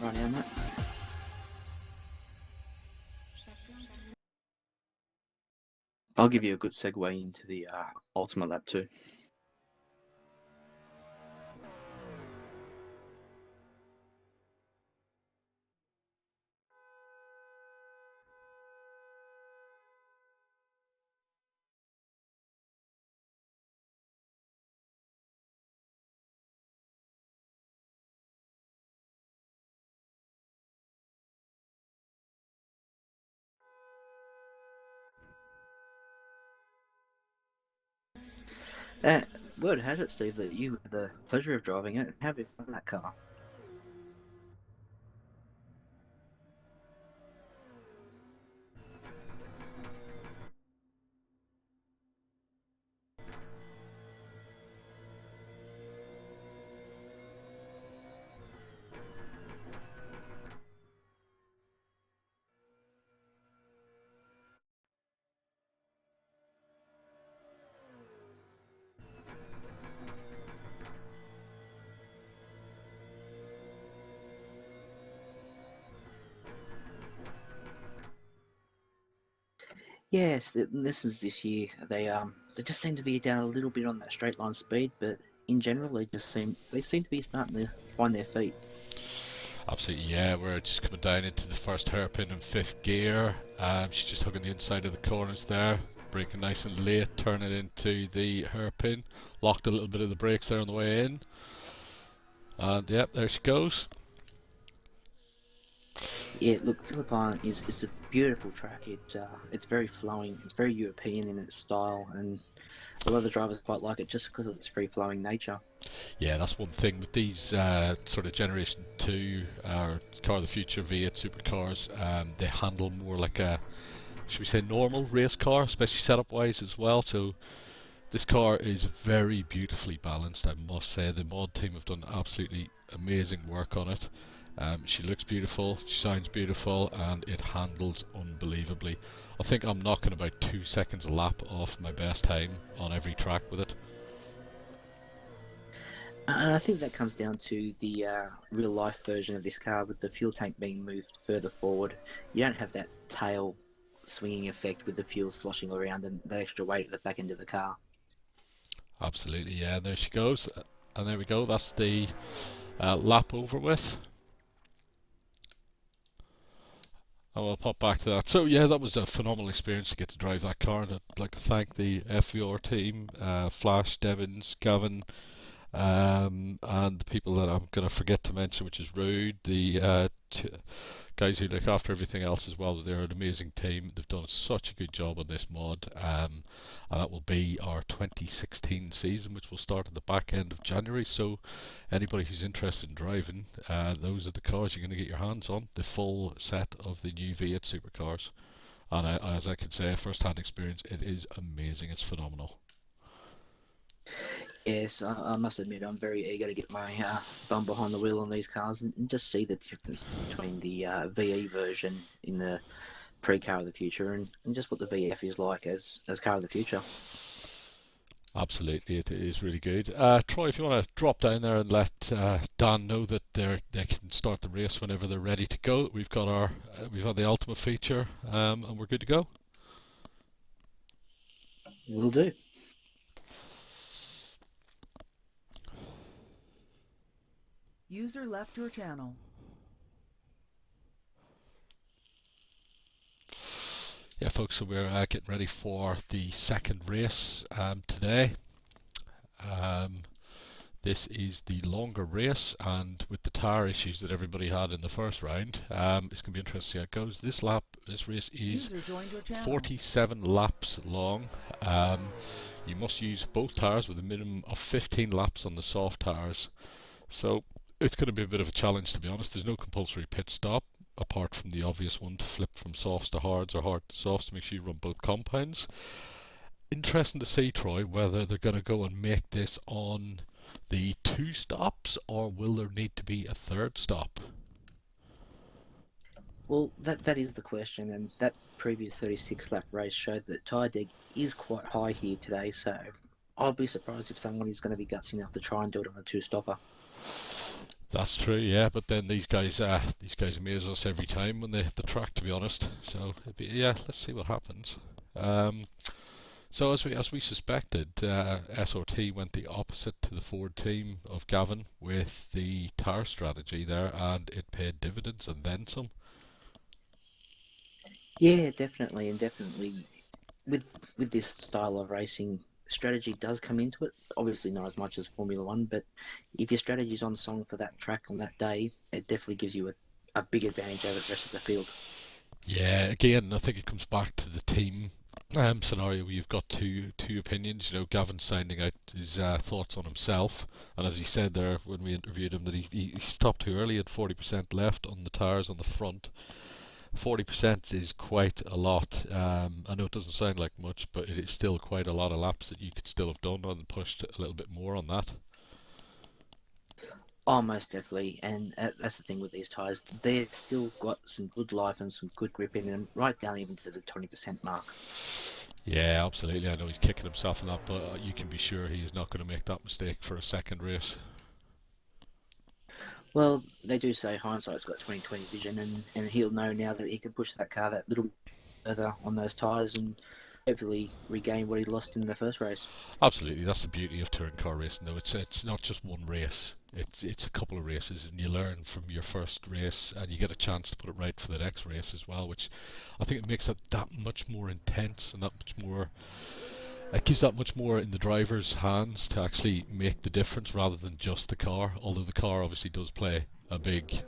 Right now, mate. I'll give you a good segue into the Ultimate Lap 2. Uh, Word has it, Steve, that you had the pleasure of driving it. How have you found that car? Yes, this is this year. They just seem to be down a little bit on that straight line speed, but in general they seem to be starting to find their feet. Absolutely, yeah. We're just coming down into the first hairpin in fifth gear. She's just hugging the inside of the corners there, braking nice and late, turning into the hairpin. Locked a little bit of the brakes there on the way in, and yep, there she goes. Yeah, look, Philippine is a beautiful track. It's very flowing. It's very European in its style, and a lot of the drivers quite like it just because of its free flowing nature. Yeah, that's one thing with these sort of Generation 2 or Car of the Future V8 Supercars. They handle more like a, should we say, normal race car, especially setup wise as well. So this car is very beautifully balanced, I must say. The mod team have done absolutely amazing work on it. She looks beautiful, she sounds beautiful, and it handles unbelievably. I think I'm knocking about 2 seconds a lap off my best time on every track with it. And I think that comes down to the real life version of this car with the fuel tank being moved further forward. You don't have that tail swinging effect with the fuel sloshing around and that extra weight at the back end of the car. Absolutely, yeah, there she goes. And there we go, that's the lap over with. And we'll pop back to that. So yeah, that was a phenomenal experience to get to drive that car, and I'd like to thank the FVR team, Flash, Devons, Gavin, and the people that I'm going to forget to mention, which is Rude, the guys who look after everything else as well. They're an amazing team. They've done such a good job on this mod, and that will be our 2016 season, which will start at the back end of January. So anybody who's interested in driving, those are the cars you're going to get your hands on, the full set of the new V8 Supercars. And as I can say, first-hand experience, it is amazing. It's phenomenal. Yes, I must admit I'm very eager to get my bum behind the wheel on these cars and just see the difference between the VE version in the pre-car of the future and just what the VF is like as car of the future. Absolutely, it is really good. Troy, if you want to drop down there and let Dan know that they can start the race whenever they're ready to go. We've got our we've had the ultimate feature, and we're good to go. Will do. User left your channel. Yeah, folks, so we're getting ready for the second race today. This is the longer race, and with the tyre issues that everybody had in the first round, it's going to be interesting to see how it goes. This race is 47 laps long. You must use both tyres with a minimum of 15 laps on the soft tyres. So it's going to be a bit of a challenge, to be honest. There's no compulsory pit stop, apart from the obvious one to flip from softs to hards or hard to softs to make sure you run both compounds. Interesting to see, Troy, whether they're going to go and make this on the 2 stops, or will there need to be a third stop? Well, that is the question, and that previous 36 lap race showed that tyre deg is quite high here today, so I'll be surprised if someone is going to be gutsy enough to try and do it on a 2-stopper. That's true, yeah. But then these guys amaze us every time when they hit the track, to be honest. So yeah, let's see what happens. Um, so as we suspected, SRT went the opposite to the Ford team of Gavin with the tire strategy there, and it paid dividends and then some. Yeah, definitely, and definitely with with this style of racing, strategy does come into it. Obviously, not as much as Formula One, but if your strategy's on song for that track on that day, it definitely gives you a big advantage over the rest of the field. Yeah, again, I think it comes back to the team scenario where you've got two opinions. You know, Gavin sounding out his thoughts on himself, and as he said there when we interviewed him, that he stopped too early, at 40% left on the tyres on the front. 40% is quite a lot. I know it doesn't sound like much, but it is still quite a lot of laps that you could still have done and pushed a little bit more on that. Oh, most definitely, and that's the thing with these tyres. They've still got some good life and some good grip in them, right down even to the 20% mark. Yeah, absolutely. I know he's kicking himself in that, but you can be sure he is not going to make that mistake for a second race. Well, they do say hindsight's got 20/20 vision, and he'll know now that he can push that car that little further on those tyres and hopefully regain what he lost in the first race. Absolutely, that's the beauty of touring car racing, though. It's not just one race. It's a couple of races, and you learn from your first race, and you get a chance to put it right for the next race as well, which I think it makes it that much more intense and that much more. It gives that much more in the driver's hands to actually make the difference rather than just the car. Although the car obviously does play a big.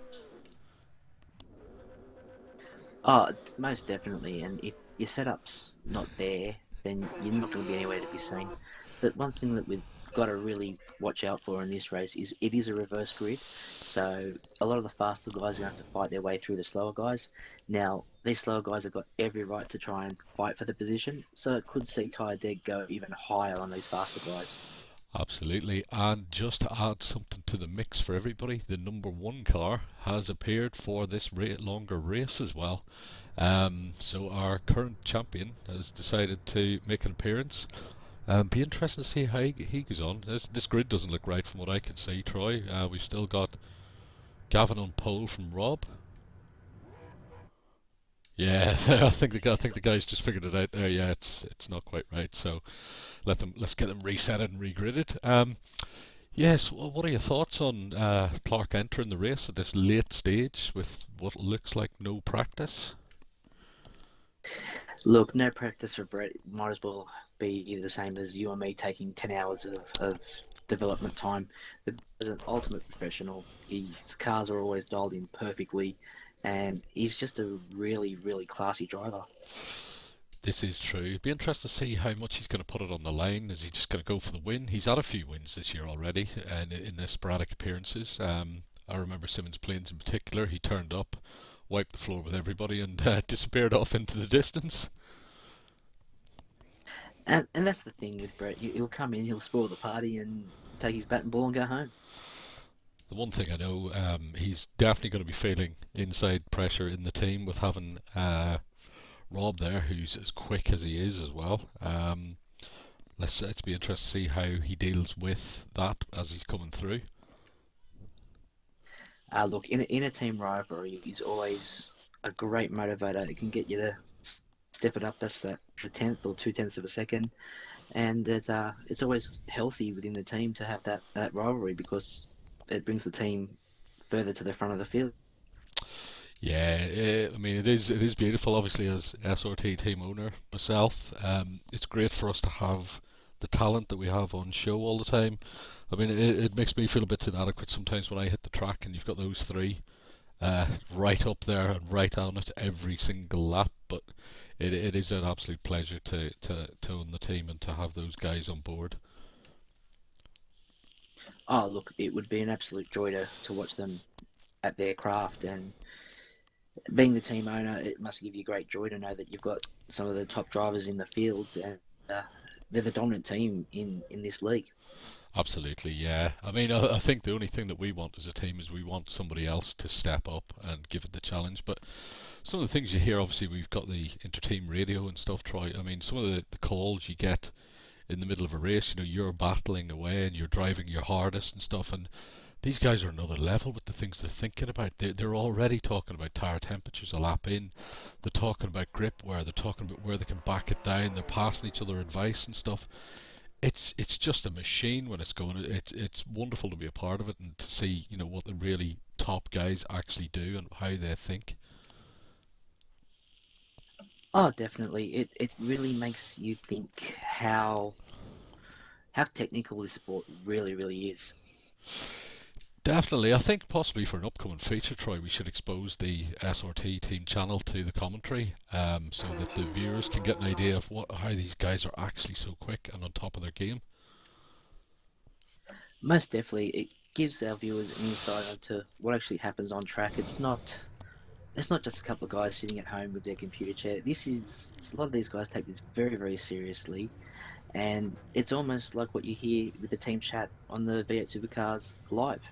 Oh, most definitely. And if your setup's not there, then you're not going to be anywhere to be seen. But one thing that we've got to really watch out for in this race is it is a reverse grid. So a lot of the faster guys are going to have to fight their way through the slower guys. Now, these slower guys have got every right to try and fight for the position. So it could see Tyre Dead go even higher on these faster guys. Absolutely, and just to add something to the mix for everybody, the number one car has appeared for this longer race as well. So our current champion has decided to make an appearance. Be interesting to see how he goes on. This grid doesn't look right from what I can see, Troy. We've still got Gavin on pole from Rob. Yeah, I think the guys just figured it out there. Yeah, it's not quite right. So let's get them reset and regridded. Yes, what are your thoughts on Clark entering the race at this late stage with what looks like no practice? Look, no practice for Brett might as well be the same as you and me taking 10 hours of development time. As an ultimate professional, his cars are always dialed in perfectly, and he's just a really, really classy driver. This is true. It'd be interesting to see how much he's going to put it on the line. Is he just going to go for the win? He's had a few wins this year already, and in the sporadic appearances. I remember Simmons Plains in particular. He turned up, wiped the floor with everybody, and disappeared off into the distance. And that's the thing with Brett. He'll come in, he'll spoil the party, and take his bat and ball and go home. The one thing I know, he's definitely going to be feeling inside pressure in the team with having Rob there, who's as quick as he is as well. Let's be interested to see how he deals with that as he's coming through. Look, in a team rivalry, he's always a great motivator. It can get you to step it up. That's that tenth or 2/10 of a second, and it's always healthy within the team to have that rivalry because it brings the team further to the front of the field. Yeah, I mean it is beautiful. Obviously, as SRT team owner myself, it's great for us to have the talent that we have on show all the time. I mean, it makes me feel a bit inadequate sometimes when I hit the track and you've got those three right up there and right on it every single lap. But it is an absolute pleasure to own the team and to have those guys on board. Oh, look, it would be an absolute joy to watch them at their craft, and being the team owner, it must give you great joy to know that you've got some of the top drivers in the field, and they're the dominant team in this league. Absolutely, yeah. I mean, I think the only thing that we want as a team is we want somebody else to step up and give it the challenge. But some of the things you hear, obviously, we've got the inter-team radio and stuff, Troy. I mean, some of the calls you get in the middle of a race, you know, you're battling away and you're driving your hardest and stuff, and these guys are another level with the things they're thinking about. They're already talking about tire temperatures a lap in. They're talking about grip wear. They're talking about where they can back it down. They're passing each other advice and stuff. It's just a machine when it's going. It's wonderful to be a part of it and to see, you know, what the really top guys actually do and how they think. Oh, definitely. It really makes you think how technical this sport really is. Definitely, I think possibly for an upcoming feature, Troy, we should expose the SRT team channel to the commentary, so that the viewers can get an idea of how these guys are actually so quick and on top of their game. Most definitely, it gives our viewers an insight into what actually happens on track. It's not just a couple of guys sitting at home with their computer chair. A lot of these guys take this very seriously, and it's almost like what you hear with the team chat on the V8 Supercars live.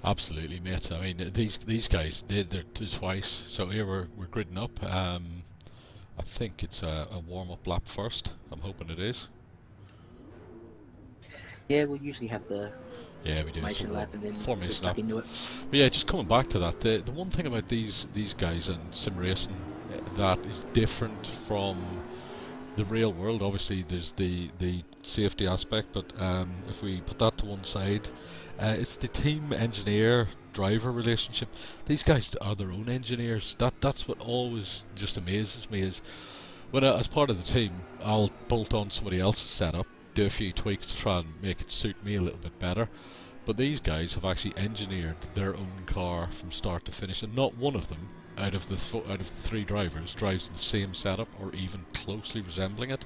Absolutely, mate. I mean, these guys, they're twice. So here we're gridding up. I think it's a warm-up lap first. I'm hoping it is. Yeah, we usually have the Yeah, we do. formation lap and then we're Formation stuck lap. into it. But yeah, just coming back to that, the one thing about these guys and sim racing that is different from the real world. Obviously, there's the safety aspect, but if we put that to one side, it's the team engineer driver relationship. These guys are their own engineers. That's what always just amazes me is when as part of the team, I'll bolt on somebody else's setup, do a few tweaks to try and make it suit me a little bit better. But these guys have actually engineered their own car from start to finish, and not one of them out of the three drivers drives the same setup or even closely resembling it.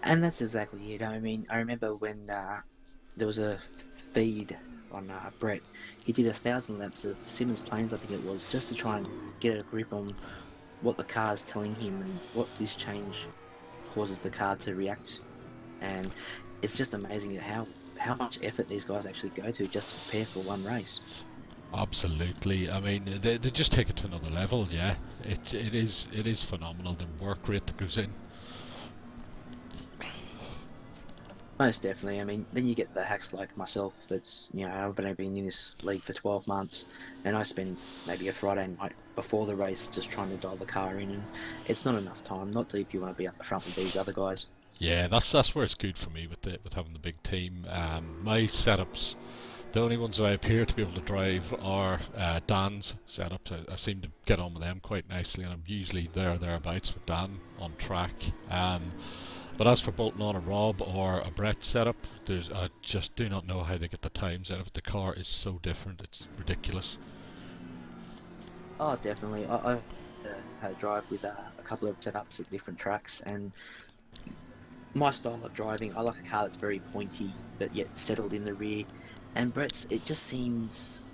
And that's exactly it. I mean, I remember when there was a feed on Brett. He did 1,000 laps of Simmons Plains, I think it was, just to try and get a grip on what the car's telling him and what this change causes the car to react. And it's just amazing how much effort these guys actually go to just to prepare for one race. Absolutely. I mean, they just take it to another level. Yeah, it is phenomenal, the work rate that goes in. Most definitely. I mean, then you get the hacks like myself that's, I've only been in this league for 12 months and I spend maybe a Friday night before the race just trying to dial the car in, and it's not enough time, not if you want to be up the front with these other guys. Yeah, that's where it's good for me with having the big team. My setups, the only ones that I appear to be able to drive are Dan's setups. I seem to get on with them quite nicely, and I'm usually thereabouts with Dan on track. But as for bolting on a Rob or a Brett setup, I just do not know how they get the times out of it. The car is so different, it's ridiculous. Oh, definitely. I had a drive with a couple of setups at different tracks, and my style of driving, I like a car that's very pointy but yet settled in the rear. And Brett's, it just seems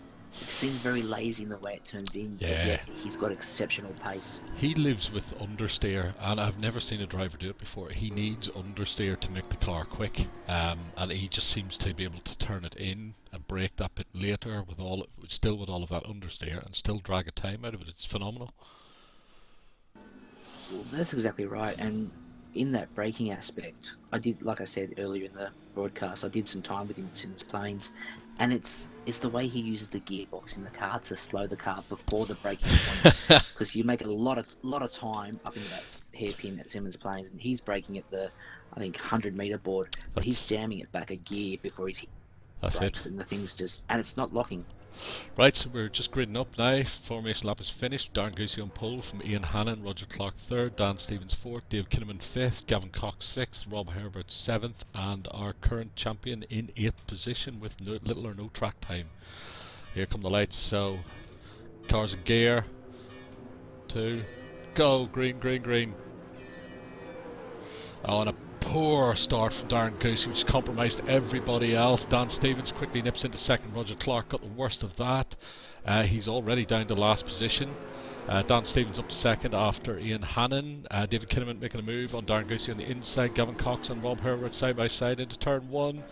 very lazy in the way it turns in, Yeah. but yet he's got exceptional pace. He lives with understeer, and I've never seen a driver do it before. He needs understeer to make the car quick, and he just seems to be able to turn it in and brake that bit later with all of that understeer and still drag a time out of it. It's phenomenal. Well, that's exactly right. And in that braking aspect, I did, like I said earlier in the broadcast, I did some time with him at Simmons Plains, and it's the way he uses the gearbox in the car to slow the car before the braking point, because you make a lot of time up into that hairpin at Simmons Plains, and he's braking at the, I think, 100-meter board, but he's jamming it back a gear before he brakes, and the thing's and it's not locking. Right, so we're just gridding up now. Formation lap is finished. Darren Goosey on pole from Ian Hannon, Roger Clark 3rd, Dan Stevens 4th, Dave Kinnaman 5th, Gavin Cox 6th, Rob Herbert 7th, and our current champion in 8th position with little or no track time. Here come the lights, so cars in gear. 2, go, green, green, green. Oh, and a poor start from Darren Goosey, which compromised everybody else. Dan Stevens quickly nips into second. Roger Clark got the worst of that. He's already down to last position. Dan Stevens up to second after Ian Hannon. David Kinnaman making a move on Darren Goosey on the inside. Gavin Cox and Rob Herbert side by side into turn 1.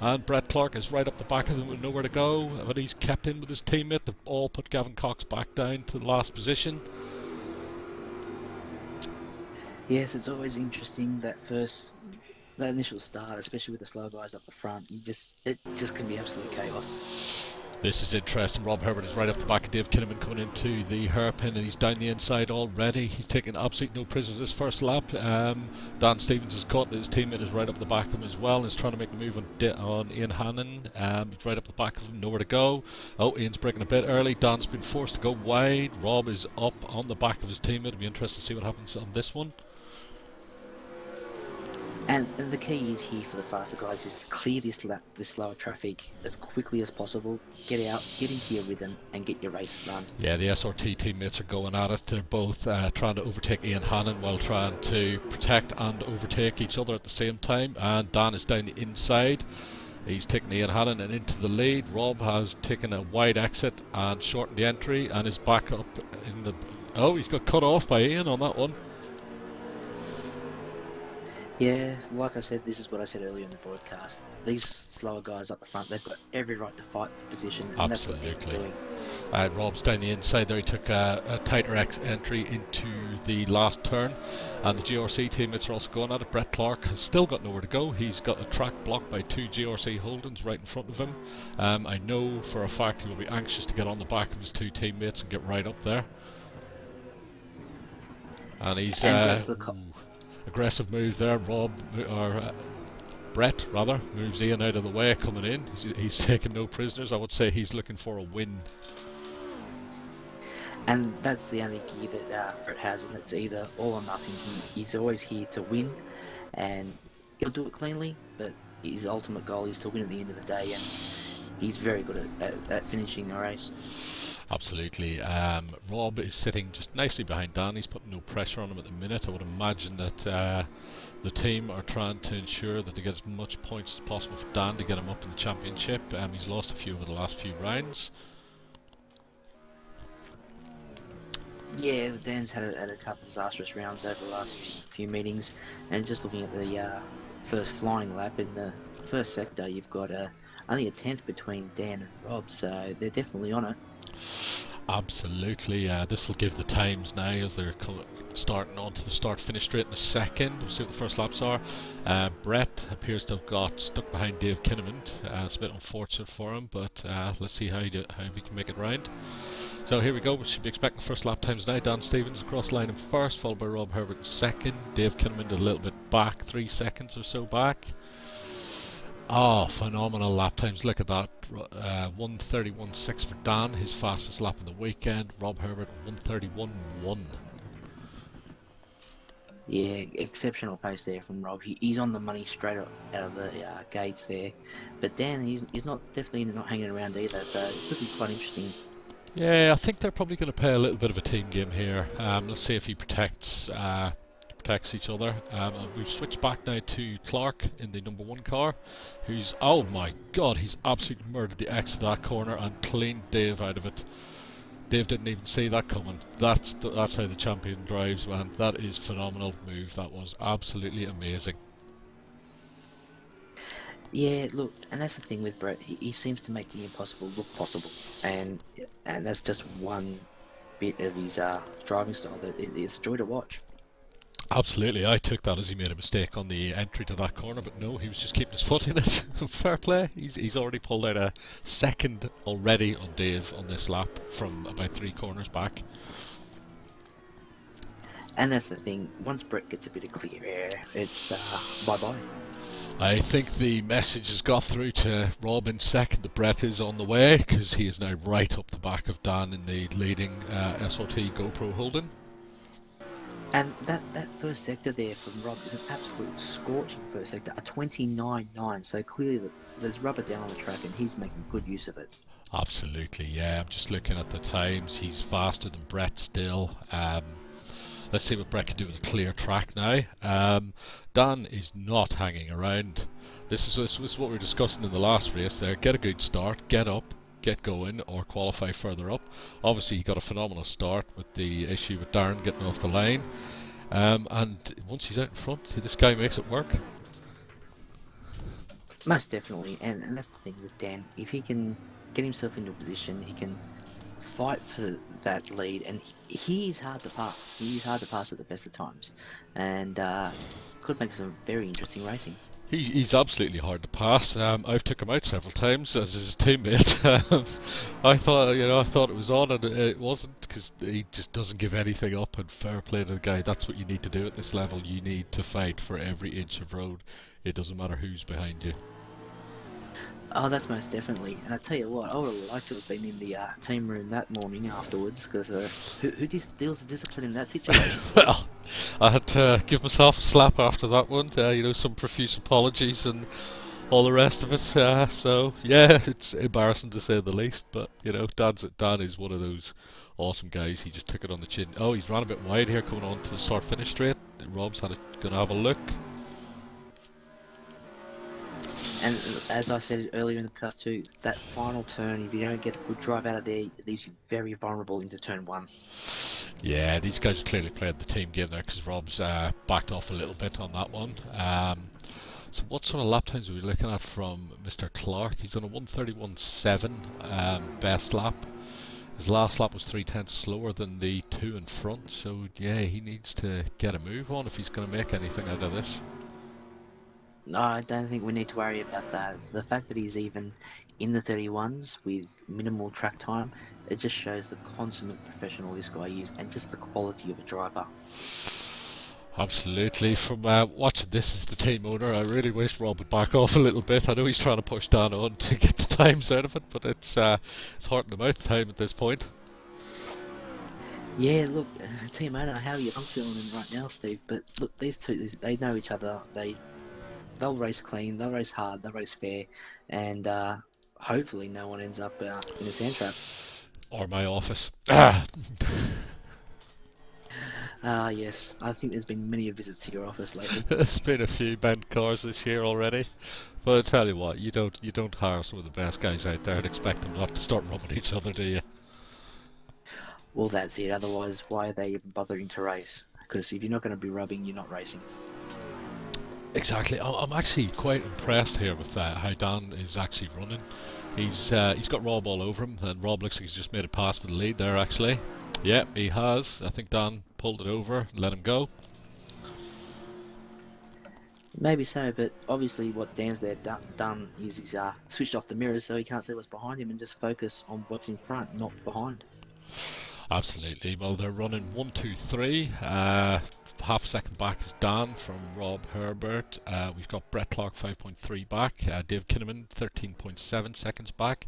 And Brett Clark is right up the back of them with nowhere to go. But he's kept in with his teammate. They've all put Gavin Cox back down to the last position. Yes, it's always interesting that first that initial start, especially with the slow guys up the front, it just can be absolute chaos. This is interesting. Rob Herbert is right up the back of Dave Kinnaman coming into the hairpin, and he's down the inside already. He's taking absolutely no prisoners this first lap. Dan Stevens is caught. His teammate is right up the back of him as well, and is trying to make the move on Ian Hannon. He's right up the back of him, nowhere to go. Oh, Ian's breaking a bit early. Dan's been forced to go wide. Rob is up on the back of his teammate. It'll be interesting to see what happens on this one. And the key is here for the faster guys is to clear this slower traffic as quickly as possible. Get out, get into your rhythm, and get your race run. Yeah, the SRT teammates are going at it. They're both trying to overtake Ian Hannon while trying to protect and overtake each other at the same time. And Dan is down the inside. He's taken Ian Hannon and into the lead. Rob has taken a wide exit and shortened the entry and is back up in the... Oh, he's got cut off by Ian on that one. Yeah, like I said, this is what I said earlier in the broadcast. These slower guys up the front, they've got every right to fight for position, and Absolutely. that's what they're doing. Rob's down the inside there. He took a tighter entry into the last turn, and the GRC teammates are also going at it. Brett Clark has still got nowhere to go. He's got a track blocked by two GRC Holdens right in front of him. I know for a fact he will be anxious to get on the back of his two teammates and get right up there. And he's... aggressive move there. Brett rather moves Ian out of the way coming in. He's taking no prisoners. I would say he's looking for a win. And that's the only gear that Brett has, and it's either all or nothing. He's always here to win, and he'll do it cleanly, but his ultimate goal is to win at the end of the day, and he's very good at finishing the race. Absolutely. Rob is sitting just nicely behind Dan. He's putting no pressure on him at the minute. I would imagine that the team are trying to ensure that they get as much points as possible for Dan to get him up in the championship. He's lost a few over the last few rounds. Yeah, Dan's had a couple of disastrous rounds over the last few meetings, and just looking at the first flying lap in the first sector, you've got only a tenth between Dan and Rob, so they're definitely on it. Absolutely. This will give the times now as they're starting onto the start-finish straight in a second. We'll see what the first laps are. Brett appears to have got stuck behind Dave Kinnaman. It's a bit unfortunate for him, but let's see how he can make it round. So here we go. We should be expecting the first lap times now. Dan Stevens across the line in first, followed by Rob Herbert in second. Dave Kinnaman a little bit back, 3 seconds or so back. Oh, phenomenal lap times. Look at that. 1:31.6 for Dan, his fastest lap in the weekend. Rob Herbert 1:31.1. Yeah, exceptional pace there from Rob. He's on the money straight out of the gates there. But Dan, he's definitely not hanging around either, so it could be quite interesting. Yeah, I think they're probably going to play a little bit of a team game here. Let's see if he protects each other. We've switched back now to Clark in the number 1 car, who's, oh my god, he's absolutely murdered the exit of that corner and cleaned Dave out of it. Dave didn't even see that coming. That's how the champion drives, man. That is phenomenal move. That was absolutely amazing. Yeah, look, and that's the thing with Brett. He seems to make the impossible look possible, and that's just one bit of his driving style that it's a joy to watch. Absolutely, I took that as he made a mistake on the entry to that corner, but no, he was just keeping his foot in it. Fair play. He's already pulled out a second already on Dave on this lap from about 3 corners back. And that's the thing, once Brett gets a bit of clear air, it's bye-bye. I think the message has got through to Rob in second that Brett is on the way, because he is now right up the back of Dan in the leading SRT GoPro Holden. And that first sector there from Rob is an absolute scorching first sector, a 29.9, so clearly there's rubber down on the track and he's making good use of it. Absolutely, yeah. I'm just looking at the times. He's faster than Brett still. Let's see what Brett can do with a clear track now. Dan is not hanging around. This is what we were discussing in the last race there. Get a good start, get up, get going, or qualify further up. Obviously he got a phenomenal start with the issue with Darren getting off the line, and once he's out in front, this guy makes it work. Most definitely, and that's the thing with Dan. If he can get himself into a position, he can fight for that lead, and he's hard to pass. He's hard to pass at the best of times, and could make some very interesting racing. He's absolutely hard to pass. I've took him out several times as his teammate. I thought it was on, and it wasn't, because he just doesn't give anything up. And fair play to the guy. That's what you need to do at this level. You need to fight for every inch of road. It doesn't matter who's behind you. Oh, that's most definitely. And I tell you what, I would have liked to have been in the team room that morning afterwards, because who deals with discipline in that situation? Well, I had to give myself a slap after that one. Some profuse apologies and all the rest of it. So yeah, it's embarrassing to say the least. But Dan is one of those awesome guys. He just took it on the chin. Oh, he's ran a bit wide here coming on to the start-finish straight. Rob's gonna have a look. And as I said earlier in the podcast too, that final turn, if you don't get a good drive out of there, it leaves you very vulnerable into turn 1. Yeah, these guys are clearly played the team game there, because Rob's backed off a little bit on that one. So what sort of lap times are we looking at from Mr. Clark? He's done a 1:31.7 best lap. His last lap was 3/10 slower than the two in front, so yeah, he needs to get a move on if he's going to make anything out of this. No, I don't think we need to worry about that. The fact that he's even in the 31s with minimal track time, it just shows the consummate professional this guy is, and just the quality of a driver. Absolutely. From watching this as the team owner, I really wish Rob would back off a little bit. I know he's trying to push Dan on to get the times out of it, but it's heart in the mouth time at this point. Yeah, look, team owner, how I'm feeling right now, Steve. But look, these two, they know each other. They'll race clean, they'll race hard, they'll race fair, and hopefully no one ends up in a sand trap. Or my office. Yes, I think there's been many visits to your office lately. There's been a few bent cars this year already, but I tell you what, you don't hire some of the best guys out there and expect them not to start rubbing each other, do you? Well, that's it. Otherwise, why are they even bothering to race? Because if you're not going to be rubbing, you're not racing. Exactly. I'm actually quite impressed here with how Dan is actually running. He's got Rob all over him, and Rob looks like he's just made a pass for the lead there, actually. Yep, he has. I think Dan pulled it over, let him go. Maybe so, but obviously what Dan's there done is he's switched off the mirrors so he can't see what's behind him and just focus on what's in front, not behind. Absolutely. Well, they're running 1, 2, 3. Half a second back is Dan from Rob Herbert. We've got Brett Clark 5.3 back. Dave Kinnaman 13.7 seconds back.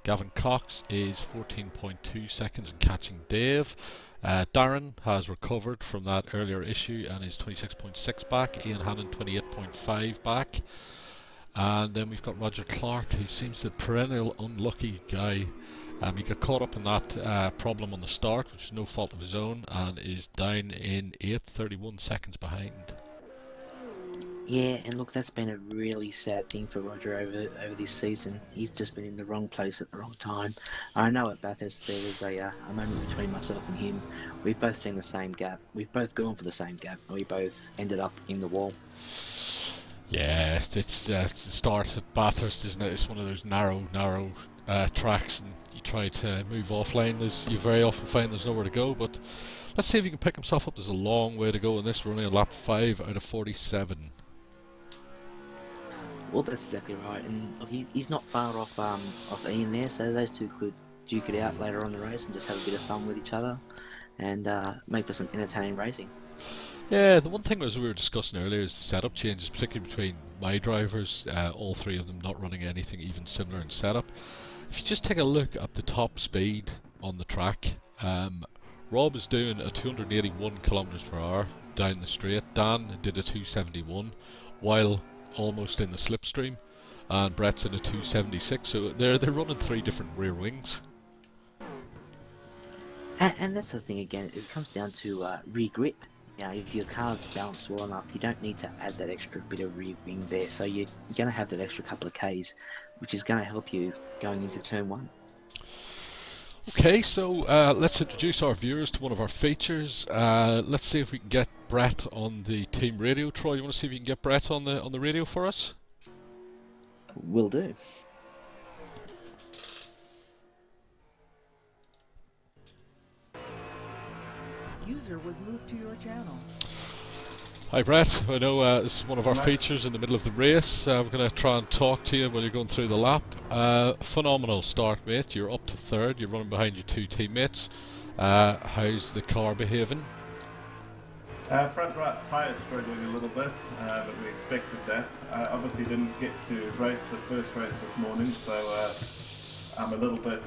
Gavin Cox is 14.2 seconds and catching Dave. Darren has recovered from that earlier issue and is 26.6 back. Ian Hannon 28.5 back. And then we've got Roger Clark, who seems the perennial unlucky guy. He got caught up in that problem on the start, which is no fault of his own, and is down in 8th, 31 seconds behind. Yeah, and look, that's been a really sad thing for Roger over this season. He's just been in the wrong place at the wrong time. I know at Bathurst there was a moment between myself and him. We've both seen the same gap. We've both gone for the same gap, and we both ended up in the wall. Yeah, it's the start at Bathurst, isn't it? It's one of those narrow tracks, and you try to move offline. You very often find there's nowhere to go, but let's see if he can pick himself up. There's a long way to go in this. We're only on lap 5 out of 47. Well, that's exactly right, and he's not far off Ian there, so those two could duke it out later on in the race and just have a bit of fun with each other and make for some entertaining racing. Yeah, the one thing as we were discussing earlier is the setup changes, particularly between my drivers, all three of them not running anything even similar in setup. If you just take a look at the top speed on the track, Rob is doing a 281 kilometers per hour down the straight. Dan did a 271 while almost in the slipstream, and Brett's in a 276. So they're running 3 different rear wings. And that's the thing again. It comes down to rear grip. You know, if your car's balanced well enough, you don't need to add that extra bit of rear wing there. So you're going to have that extra couple of Ks, which is going to help you going into turn 1. Okay, so let's introduce our viewers to one of our features. Let's see if we can get Brett on the team radio. Troy, you want to see if you can get Brett on the radio for us? Will do. User was moved to your channel. Hi Brett, I know this is one of our features in the middle of the race. We're going to try and talk to you while you're going through the lap. Phenomenal start, mate. You're up to third, you're running behind your two teammates. How's the car behaving? Front right tyre struggling a little bit, but we expected that. I obviously didn't get to race the first race this morning, so I'm a little bit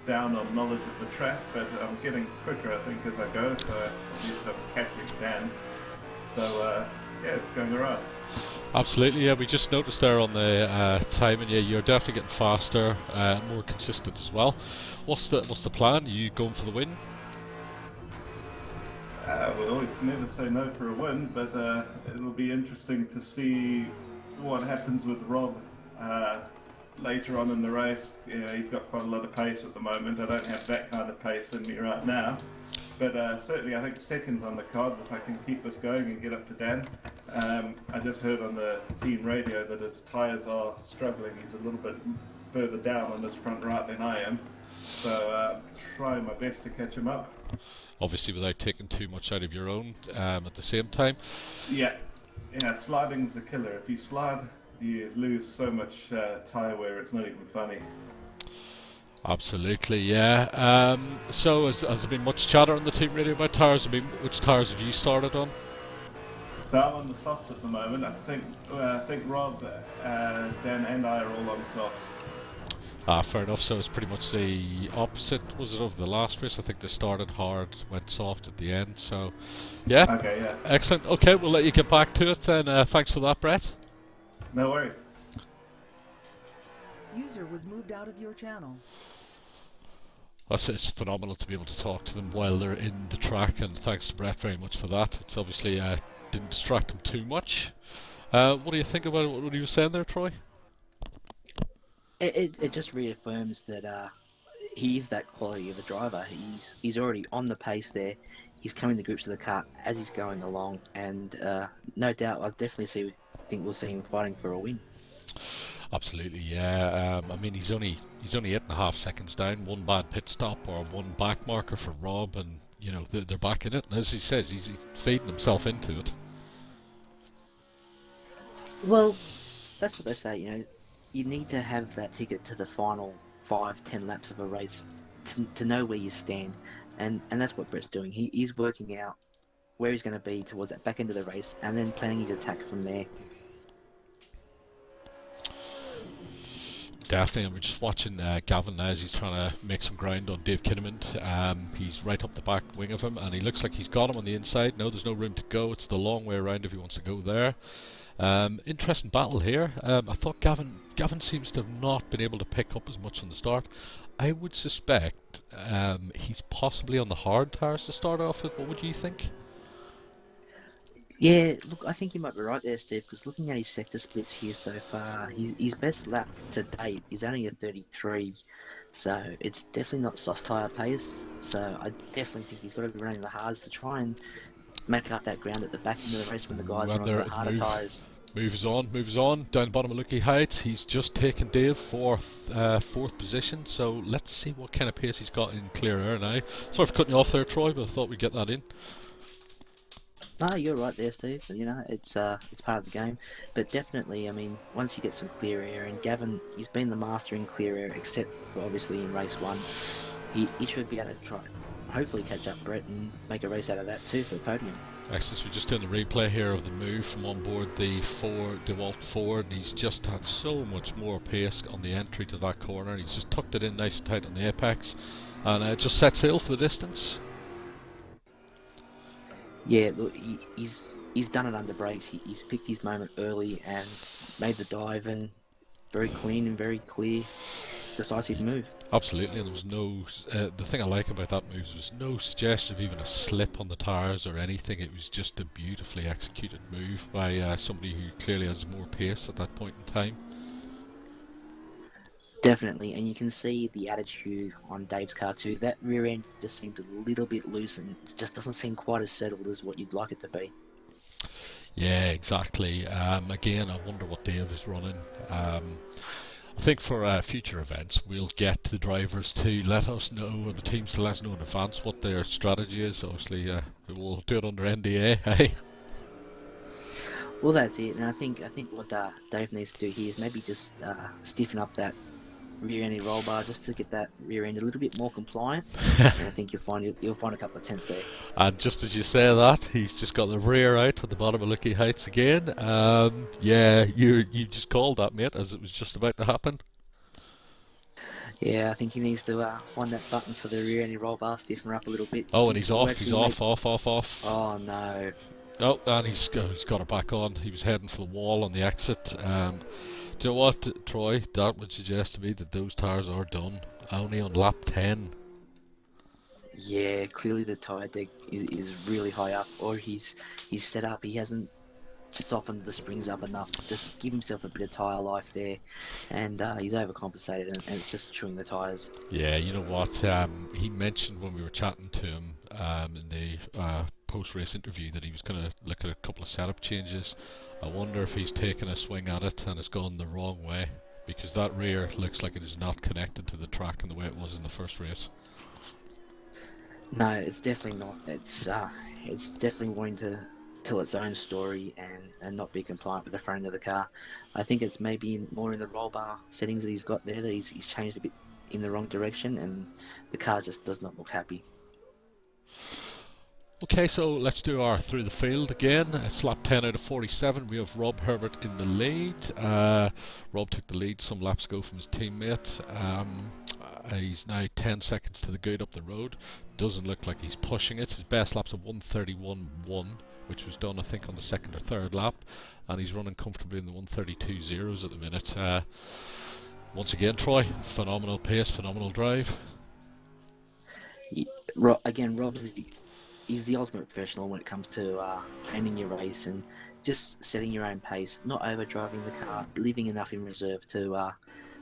down on knowledge of the track, but I'm getting quicker I think as I go, so at least I'm catching Dan. So yeah, it's going alright. Absolutely, yeah, we just noticed there on the timing, yeah, you're definitely getting faster, more consistent as well. What's the plan? Are you going for the win? We'll always never say no for a win, but it'll be interesting to see what happens with Rob later on in the race. You know, he's got quite a lot of pace at the moment. I don't have that kind of pace in me right now. But certainly I think second's on the cards if I can keep this going and get up to Dan. I just heard on the team radio that his tyres are struggling. He's a little bit further down on his front right than I am. So trying my best to catch him up. Obviously without taking too much out of your own at the same time. Yeah, sliding's the killer. If you slide, you lose so much tyre wear, it's not even funny. Absolutely, yeah. So has there been much chatter on the team radio about tyres? Which tyres have you started on? So I'm on the softs at the moment. I think Rob, Dan and I are all on softs. Fair enough, so it's pretty much the opposite, was it, of the last race? I think they started hard, went soft at the end, so yeah. Okay, yeah. Excellent. Okay, we'll let you get back to it then. Thanks for that, Brett. No worries. User was moved out of your channel. It's phenomenal to be able to talk to them while they're in the track, and thanks to Brett very much for that. It's obviously didn't distract him too much. What do you think about what he was saying there, Troy? It just reaffirms that he is that quality of a driver. He's already on the pace there. He's coming to grips with the car as he's going along, and no doubt I definitely think we'll see him fighting for a win. Absolutely, yeah. I mean, he's only 8.5 seconds down. One bad pit stop or one back marker for Rob, and you know they're back in it. And as he says, he's feeding himself into it. Well, that's what they say. You know, you need to have that ticket to the final 5-10 laps of a race to know where you stand, and that's what Brett's doing. He's working out where he's going to be towards that back end of the race, and then planning his attack from there. Definitely, and we're just watching Gavin now as he's trying to make some ground on Dave Kinnaman. He's right up the back wing of him, and he looks like he's got him on the inside. No, there's no room to go. It's the long way around if he wants to go there. Interesting battle here. I thought Gavin seems to have not been able to pick up as much on the start. I would suspect he's possibly on the hard tyres to start off with. What would you think? Yeah, look, I think you might be right there, Steve, because looking at his sector splits here so far, his best lap to date is only a 33, so it's definitely not soft tyre pace, so I definitely think he's got to be running the hards to try and make up that ground at the back end of the race when the guys are on the harder tyres. Moves on, down the bottom of Lucky Heights. He's just taken Dave fourth position, so let's see what kind of pace he's got in clear air now. Sorry for cutting you off there, Troy, but I thought we'd get that in. No, you're right there, Steve. You know, it's part of the game, but definitely, I mean, once you get some clear air, and Gavin, he's been the master in clear air, except for obviously in race 1. He should be able to try, hopefully catch up Brett and make a race out of that too for the podium. Excellent. We're just doing the replay here of the move from on board the DeWalt Ford, and he's just had so much more pace on the entry to that corner. He's just tucked it in nice and tight on the apex, and just set sail for the distance. Yeah, look, he's done it under brakes. He's picked his moment early and made the dive, and very clean and very clear, decisive move. Absolutely, and there was no. The thing I like about that move was no suggestion of even a slip on the tyres or anything. It was just a beautifully executed move by somebody who clearly has more pace at that point in time. Definitely, and you can see the attitude on Dave's car too. That rear end just seems a little bit loose and just doesn't seem quite as settled as what you'd like it to be. Yeah, exactly. Again, I wonder what Dave is running. I think for future events, we'll get the drivers to let us know, or the teams to let us know in advance what their strategy is. Obviously, we'll do it under NDA. Hey. Well, that's it, and I think what Dave needs to do here is maybe just stiffen up that rear-ended roll bar just to get that rear end a little bit more compliant. And I think you'll find a couple of tenths there. And just as you say that, he's just got the rear out at the bottom of Lucky Heights again. Yeah, you just called that, mate, as it was just about to happen. Yeah, I think he needs to find that button for the rear-ended roll bar, stiffen her up a little bit. Oh, and he's off. He's off. Oh no. Oh, and he's got her back on. He was heading for the wall on the exit. Do you know what, Troy? That would suggest to me that those tyres are done. Only on lap 10. Yeah, clearly the tyre deck is really high up, or he's set up. He hasn't softened the springs up enough to just give himself a bit of tyre life there, and he's overcompensated, and it's just chewing the tyres. Yeah, you know what? He mentioned when we were chatting to him in the post-race interview that he was going to look at a couple of setup changes. I wonder if he's taken a swing at it and it's gone the wrong way, because that rear looks like it is not connected to the track in the way it was in the first race. No, it's definitely not. It's definitely wanting to tell its own story and not be compliant with the front of the car. I think it's maybe more in the roll bar settings that he's got there that he's changed a bit in the wrong direction, and the car just does not look happy. Okay, so let's do our through the field again. It's lap 10 out of 47. We have Rob Herbert in the lead. Rob took the lead some laps ago from his teammate. He's now 10 seconds to the good up the road. Doesn't look like he's pushing it. His best lap's a 1:31.1, which was done I think on the second or third lap, and he's running comfortably in the 1:32.0s at the minute. Once again, Troy, phenomenal pace, phenomenal drive. Rob is the ultimate professional when it comes to planning your race and just setting your own pace, not overdriving the car, leaving enough in reserve to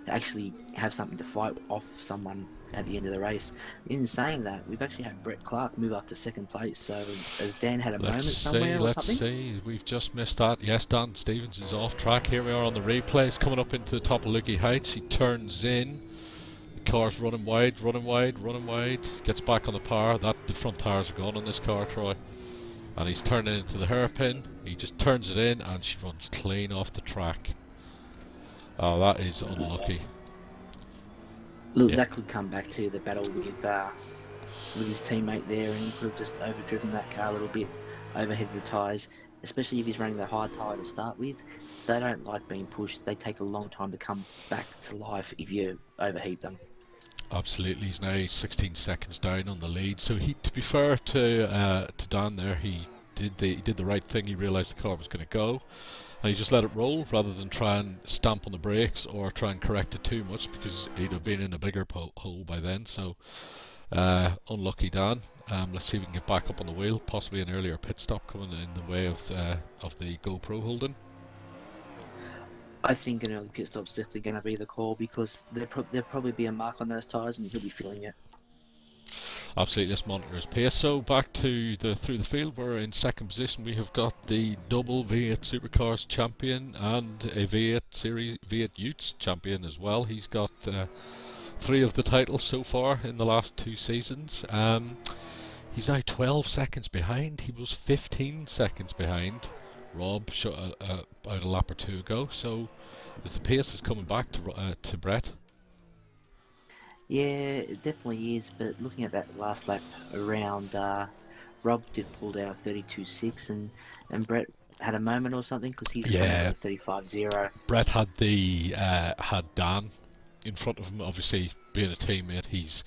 actually have something to fight off someone at the end of the race. In saying that, we've actually had Brett Clark move up to second place, so has Dan had a moment somewhere or something? Let's see, we've just missed that. Yes, Dan Stevens is off track. Here we are on the replay. He's coming up into the top of Lucky Heights. He turns in. The car's running wide, gets back on the power. The front tyres are gone on this car, Troy. And he's turning into the hairpin. He just turns it in and she runs clean off the track. Oh, that is unlucky. Look, yeah. That could come back to the battle with his teammate there, and he could have just overdriven that car a little bit, overheated the tyres, especially if he's running the high tyre to start with. They don't like being pushed. They take a long time to come back to life if you overheat them. Absolutely. He's now 16 seconds down on the lead. So to be fair to Dan there, he did the right thing. He realised the car was going to go, and he just let it roll rather than try and stamp on the brakes or try and correct it too much, because he'd have been in a bigger hole by then. So unlucky Dan. Let's see if we can get back up on the wheel. Possibly an earlier pit stop coming in the way of the GoPro holding. I think an early pit stop's definitely going to be the call, because there'll probably be a mark on those tyres and he'll be feeling it. Absolutely, let's monitor his pace. So back to through the field, we're in second position. We have got the double V8 Supercars champion and a V8 Utes champion as well. He's got 3 of the titles so far in the last 2 seasons. He's now 12 seconds behind. He was 15 seconds behind Rob about a lap or 2 ago. So as the pace is coming back to Brett. Yeah, it definitely is, but looking at that last lap around, Rob did pull out 32.6 and Brett had a moment or something, because he's coming out 35.0. Brett had had Dan in front of him. Obviously, being a teammate, he's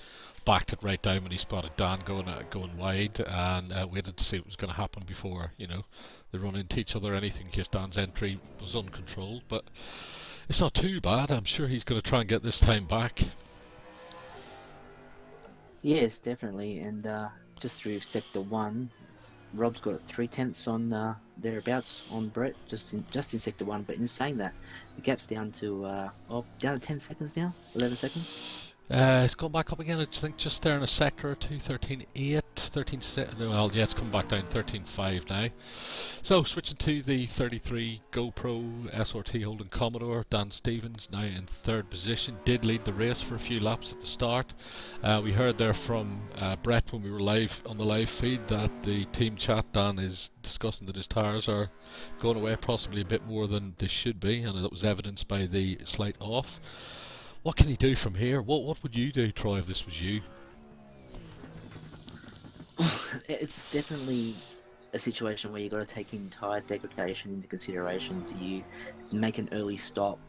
backed it right down when he spotted Dan going wide, and waited to see what was going to happen before they run into each other or anything, in case Dan's entry was uncontrolled. But it's not too bad. I'm sure he's going to try and get this time back. Yes, definitely, and just through Sector 1, Rob's got 0.3 on thereabouts on Brett, just in Sector 1. But in saying that, the gap's down to 10 seconds now, 11 seconds. It's gone back up again. I think just there in a sector or two, 13.8. 13. Well, yeah, it's come back down 13.5 now. So switching to the 33 GoPro SRT holding Commodore, Dan Stevens now in third position. Did lead the race for a few laps at the start. We heard there from Brett when we were live on the live feed that the team chat, Dan is discussing that his tyres are going away possibly a bit more than they should be, and that was evidenced by the slight off. What can he do from here? What would you do, Troy, if this was you? It's definitely a situation where you've got to take entire degradation into consideration. Do you make an early stop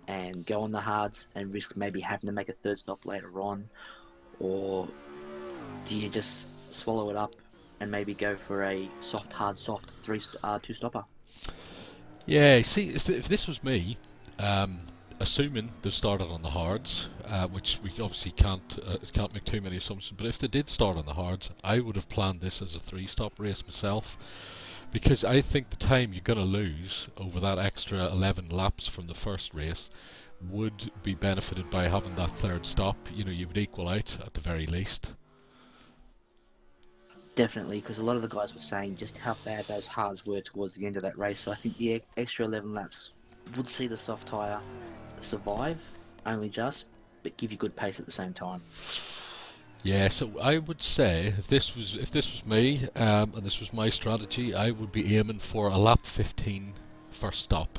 and go on the hards and risk maybe having to make a third stop later on, or do you just swallow it up and maybe go for a soft, hard, soft two-stopper? Yeah, see, if this was me, assuming they started on the hards, which we obviously can't make too many assumptions, but if they did start on the hards, I would have planned this as a three-stop race myself, because I think the time you're going to lose over that extra 11 laps from the first race would be benefited by having that third stop. You know, you would equal out at the very least. Definitely, because a lot of the guys were saying just how bad those hards were towards the end of that race, so I think the extra 11 laps would see the soft tyre survive, only just, but give you good pace at the same time. Yeah, so I would say if this was me, and this was my strategy, I would be aiming for a lap 15 first stop,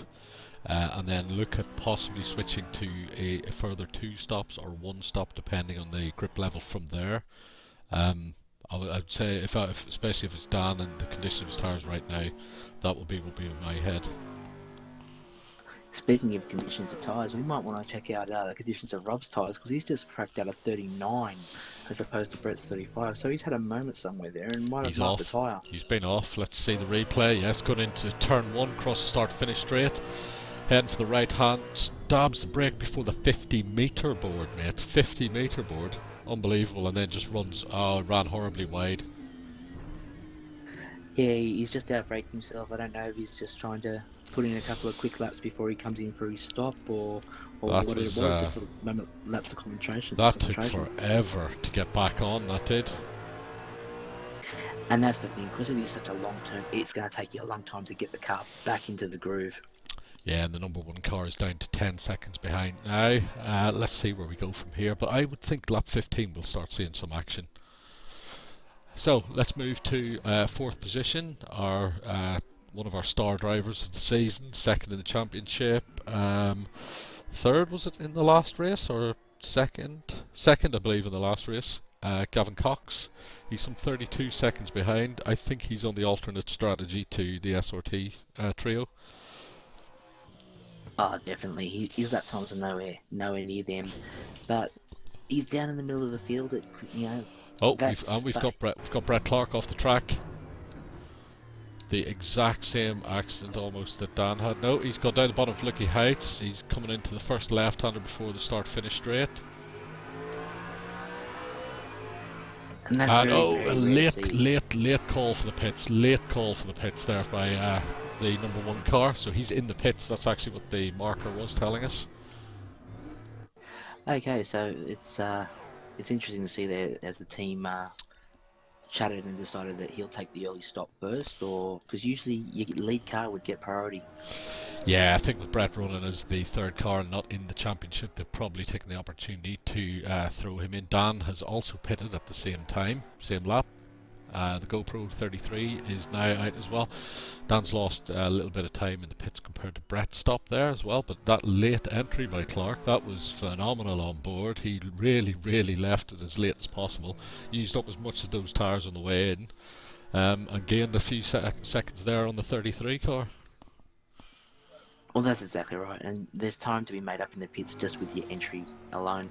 and then look at possibly switching to a further 2 stops or 1 stop depending on the grip level from there. I'd say especially if it's Dan and the condition of his tyres right now, that would be in my head. Speaking of conditions of tyres, we might want to check out the conditions of Rob's tyres, because he's just cracked out a 39 as opposed to Brett's 35, so he's had a moment somewhere there and might have knocked the tyre. He's been off. Let's see the replay. Yes, going into turn 1, cross the start-finish straight, heading for the right hand, stabs the brake before the 50-metre board, mate. 50-metre board. Unbelievable, and then just ran horribly wide. Yeah, he's just outbraked himself. I don't know if he's just trying to put in a couple of quick laps before he comes in for his stop, or what it was, just a moment lapse of concentration. That took forever to get back on, that did. And that's the thing, because it is such a long term, it's going to take you a long time to get the car back into the groove. Yeah, and the number 1 car is down to 10 seconds behind now. Let's see where we go from here, but I would think lap 15 we'll start seeing some action. So let's move to 4th position, one of our star drivers of the season, 2nd in the championship, 3rd was it in the last race, or 2nd? 2nd I believe in the last race, Gavin Cox. He's some 32 seconds behind. I think he's on the alternate strategy to the SRT trio. Oh, definitely. His lap times are nowhere near them, but he's down in the middle of the field. We've got Brett Clark off the track. The exact same accident almost that Dan had. No, he's got down the bottom of Lucky Heights. He's coming into the first left-hander before the start-finish straight. And that's late call for the pits. Late call for the pits there by the number 1 car. So he's in the pits. That's actually what the marker was telling us. Okay, so it's interesting to see there as the team chatted and decided that he'll take the early stop first, or because usually your lead car would get priority. Yeah, I think with Brett running as the 3rd car and not in the championship, they've probably taken the opportunity to throw him in. Dan has also pitted at the same time, same lap. The GoPro 33 is now out as well. Dan's lost a little bit of time in the pits compared to Brett's stop there as well, but that late entry by Clark, that was phenomenal on board. He really left it as late as possible, used up as much of those tyres on the way in, and gained a few seconds there on the 33 car. Well, that's exactly right, and there's time to be made up in the pits just with your entry alone.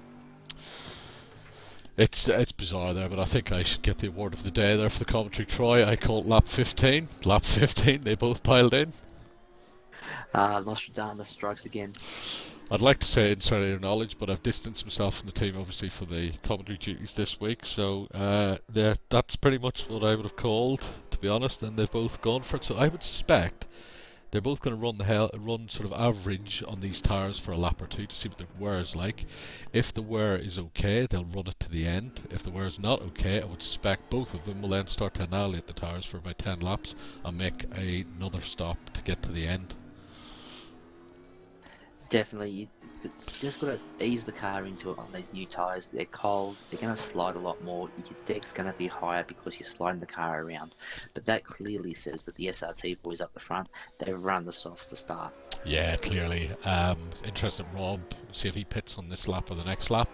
It's bizarre there, but I think I should get the award of the day there for the commentary. Troy, I called lap 15. Lap 15, they both piled in. Nostradamus strikes again. I'd like to say insider knowledge, but I've distanced myself from the team, obviously, for the commentary duties this week. So, yeah, that's pretty much what I would have called, to be honest, and they've both gone for it. So I would suspect They're both going to run sort of average on these tyres for a lap or two to see what the wear is like. If the wear is okay, they'll run it to the end. If the wear is not okay, I would suspect both of them will then start to annihilate the tyres for about 10 laps and make another stop to get to the end. Definitely, you just got to ease the car into it on these new tyres. They're cold, they're going to slide a lot more, your deck's going to be higher because you're sliding the car around. But that clearly says that the SRT boys up the front, they've run the softs to start. Yeah, clearly. Interested Rob, see if he pits on this lap or the next lap.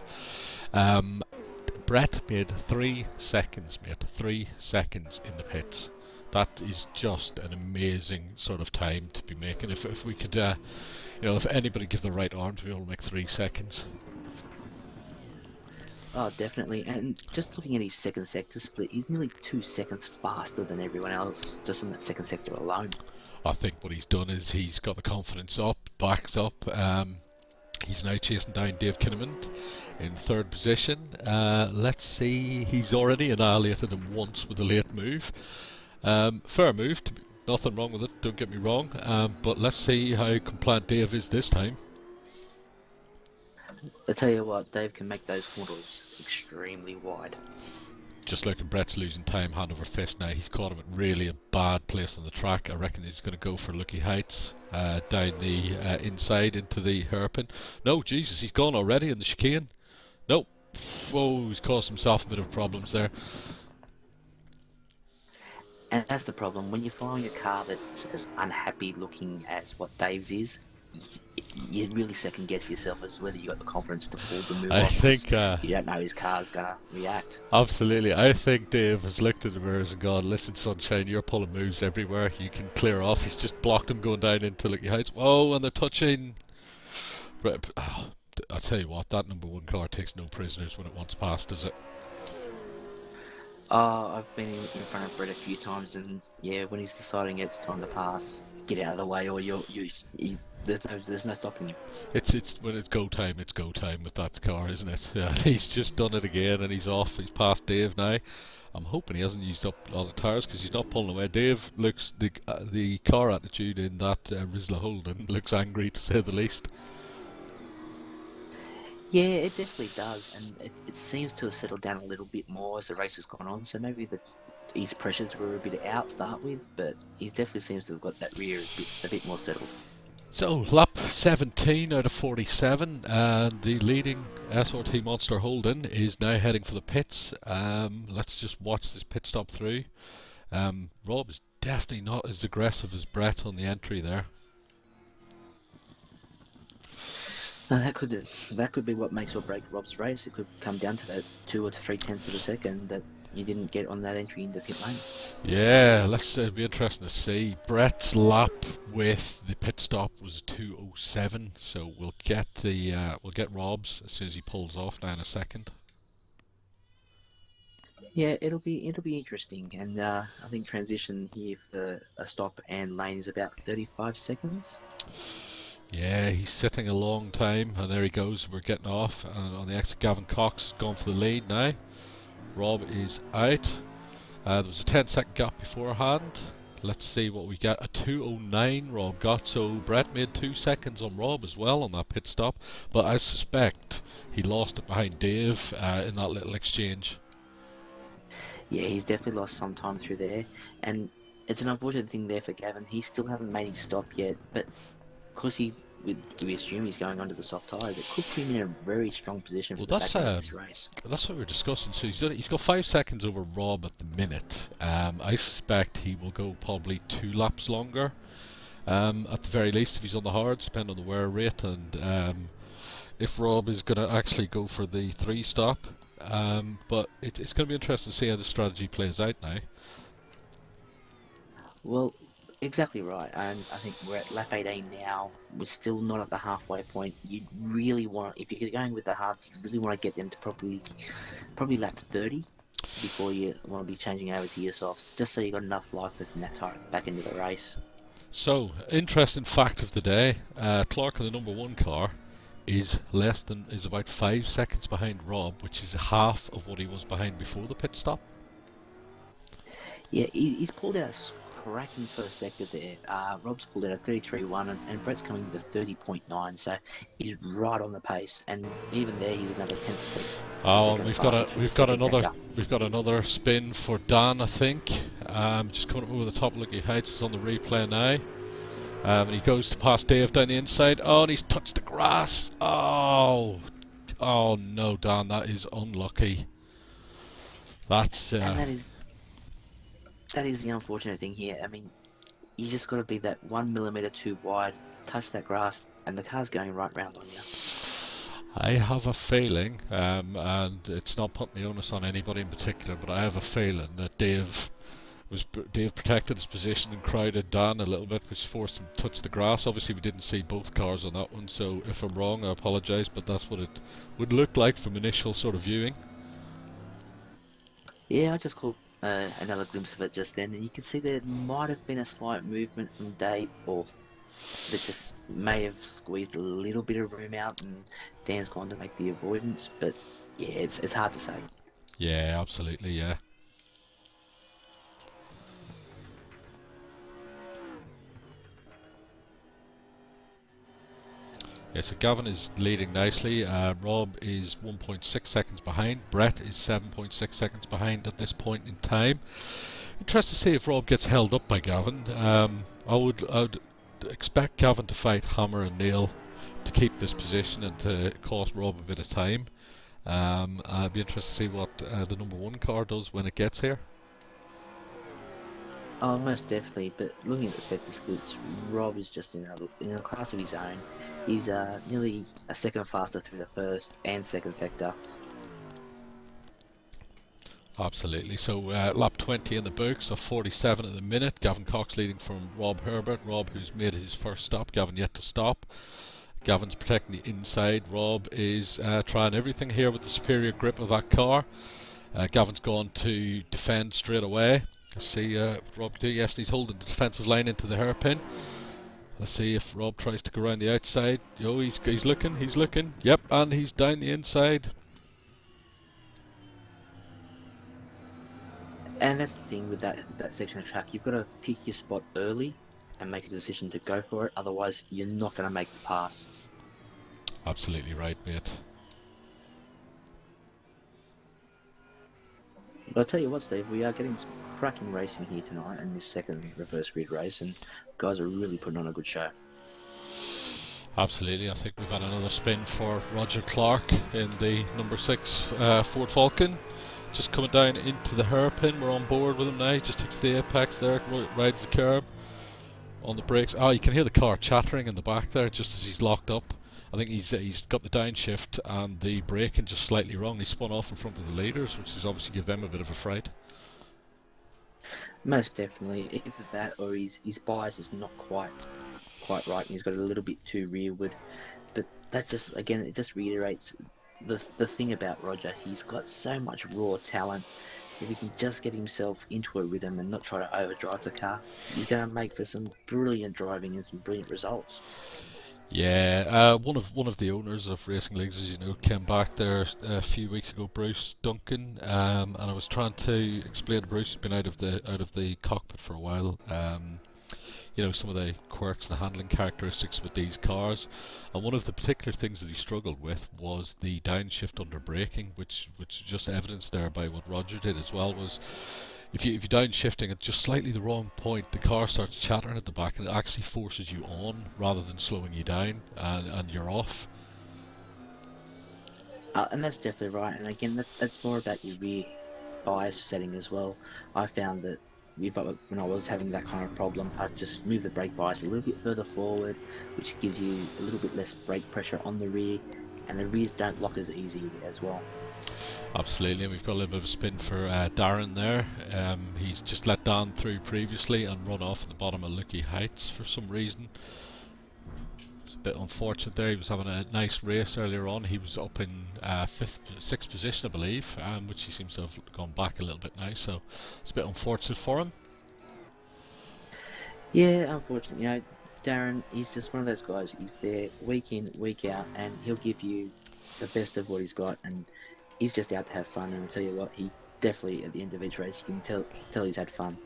Brett made 3 seconds, mate. 3 seconds in the pits. That is just an amazing sort of time to be making. If we could, if anybody give the right arm to be able to make 3 seconds. Oh, definitely. And just looking at his second sector split, he's nearly 2 seconds faster than everyone else, just on that second sector alone. I think what he's done is he's got the confidence up, backed up. He's now chasing down Dave Kinnaman in 3rd position. Let's see, he's already annihilated him once with a late move. Fair move, nothing wrong with it, don't get me wrong, but let's see how compliant Dave is this time. I tell you what, Dave can make those corners extremely wide. Just looking, Brett's losing time hand over fist now. He's caught him at really a bad place on the track. I reckon he's going to go for Lucky Heights down the inside into the hairpin. No, Jesus, he's gone already in the chicane. Nope. Whoa, he's caused himself a bit of problems there. And that's the problem. When you're flying a car that's as unhappy looking as what Dave's is, you really second guess yourself as whether you got the confidence to pull the move I off. think You don't know his car's going to react. absolutely. I think Dave has looked in the mirrors and gone, listen, sunshine, you're pulling moves everywhere. You can clear off. He's just blocked him going down into Lucky Heights. Whoa, and they're touching. I'll tell you what, that number 1 car takes no prisoners when it wants past, does it? I've been in front of Brett a few times, and yeah, when he's deciding it's time to pass, get out of the way, or there's no stopping him. It's when it's go time with that car, isn't it? Yeah, he's just done it again, and he's off. He's past Dave now. I'm hoping he hasn't used up all the tyres because he's not pulling away. Dave looks the car attitude in that Rizla Holden looks angry to say the least. Yeah, it definitely does, and it seems to have settled down a little bit more as the race has gone on. So maybe his pressures were a bit out to start with, but he definitely seems to have got that rear a bit more settled. So lap 17 out of 47, and the leading SRT Monster Holden is now heading for the pits. Let's just watch this pit stop through. Rob is definitely not as aggressive as Brett on the entry there. Now that could be what makes or break Rob's race. It could come down to that 2 or 3 tenths of a second that you didn't get on that entry into pit lane. Yeah, it'll be interesting to see. Brett's lap with the pit stop was a 2:07, so we'll get Rob's as soon as he pulls off now in a second. Yeah, it'll be interesting, and I think transition here for a stop and lane is about 35 seconds. Yeah, he's sitting a long time, and there he goes. We're getting off, and on the exit, Gavin Cox gone for the lead now. Rob is out. There was a 10-second gap beforehand. Let's see what we get. A 2:09 Rob got, so Brett made 2 seconds on Rob as well on that pit stop, but I suspect he lost it behind Dave in that little exchange. Yeah, he's definitely lost some time through there, and it's an unfortunate thing there for Gavin. He still hasn't made his stop yet, but because we assume he's going onto the soft tyres, it could put him in a very strong position for the back end of this race. That's what we're discussing. So he's got 5 seconds over Rob at the minute. I suspect he will go probably 2 laps longer, at the very least, if he's on the hards, depending on the wear rate, and if Rob is going to actually go for the 3 stop. But it's going to be interesting to see how the strategy plays out now. Well, exactly right, and I think we're at lap 18 now. We're still not at the halfway point. You really want, if you're going with the hards, you really want to get them to probably lap 30 before you want to be changing over to your softs, just so you got enough life left in that tyre back into the race. So, interesting fact of the day: Clark in the number 1 car is about 5 seconds behind Rob, which is half of what he was behind before the pit stop. Yeah, he's pulled out a cracking first sector there. Rob's pulled out a 33.1 and Brett's coming with a 30.9, so he's right on the pace. And even there, he's another 10th second. Oh, and we've got another spin for Dan, I think. Just coming up over the top, looking heights is on the replay now. And he goes to pass Dave down the inside. Oh, and he's touched the grass. Oh no, Dan, that is unlucky. That's and that is the unfortunate thing here. I mean, you just got to be that 1 millimeter too wide, touch that grass, and the car's going right round on you. I have a feeling, and it's not putting the onus on anybody in particular, but I have a feeling that Dave protected his position and crowded Dan a little bit, which forced him to touch the grass. Obviously, we didn't see both cars on that one, so if I'm wrong, I apologise, but that's what it would look like from initial sort of viewing. Yeah, I just caught another glimpse of it just then, and you can see there might have been a slight movement from Dave, or that just may have squeezed a little bit of room out, and Dan's gone to make the avoidance, but yeah, it's hard to say. Yeah, absolutely, yeah. Yeah, so Gavin is leading nicely. Rob is 1.6 seconds behind. Brett is 7.6 seconds behind at this point in time. Interested to see if Rob gets held up by Gavin. I would expect Gavin to fight hammer and nail to keep this position and to cost Rob a bit of time. I'd be interested to see what the number one car does when it gets here. Oh, most definitely. But looking at the sector splits, Rob is just in a class of his own. He's nearly a second faster through the first and second sector. Absolutely. So lap 20 in the books, so 47 at the minute. Gavin Cox leading from Rob Herbert. Rob, who's made his first stop. Gavin yet to stop. Gavin's protecting the inside. Rob is trying everything here with the superior grip of that car. Gavin's gone to defend straight away. Let's see Rob do. Yes, he's holding the defensive line into the hairpin. Let's see if Rob tries to go around the outside. Oh, he's looking. Yep, and he's down the inside. And that's the thing with that section of track. You've got to pick your spot early and make a decision to go for it. Otherwise, you're not going to make the pass. Absolutely right, mate. But I'll tell you what, Steve, we are getting some cracking racing here tonight in this second reverse grid race, and guys are really putting on a good show. Absolutely, I think we've had another spin for Roger Clark in the number 6 Ford Falcon. Just coming down into the hairpin, we're on board with him now. He just takes the apex there, rides the curb on the brakes. Oh, you can hear the car chattering in the back there just as he's locked up. I think he's got the downshift and the braking just slightly wrong. He spun off in front of the leaders, which is obviously give them a bit of a fright. Most definitely, either that or his bias is not quite right, and he's got a little bit too rearward. But that just, again, it just reiterates the thing about Roger. He's got so much raw talent. If he can just get himself into a rhythm and not try to overdrive the car, he's going to make for some brilliant driving and some brilliant results. Yeah, one of the owners of Racing Leagues, as you know, came back there a few weeks ago, Bruce Duncan, and I was trying to explain to Bruce, who's been out of the cockpit for a while, you know, some of the quirks and the handling characteristics with these cars, and one of the particular things that he struggled with was the downshift under braking, which just evidenced there by what Roger did as well, was if you're downshifting at just slightly the wrong point, the car starts chattering at the back and it actually forces you on rather than slowing you down, and you're off. And that's definitely right. And again, that's more about your rear bias setting as well. I found that when I was having that kind of problem, I just move the brake bias a little bit further forward, which gives you a little bit less brake pressure on the rear, and the rears don't lock as easy as well. Absolutely, and we've got a little bit of a spin for Darren there. He's just let Dan through previously and run off at the bottom of Lucky Heights for some reason. It's a bit unfortunate there. He was having a nice race earlier on. He was up in sixth position, I believe, which he seems to have gone back a little bit now, so it's a bit unfortunate for him. Yeah, unfortunately, you know, Darren, he's just one of those guys. He's there week in, week out, and he'll give you the best of what he's got, and he's just out to have fun. And I tell you what, he definitely, at the end of each race, you can tell he's had fun.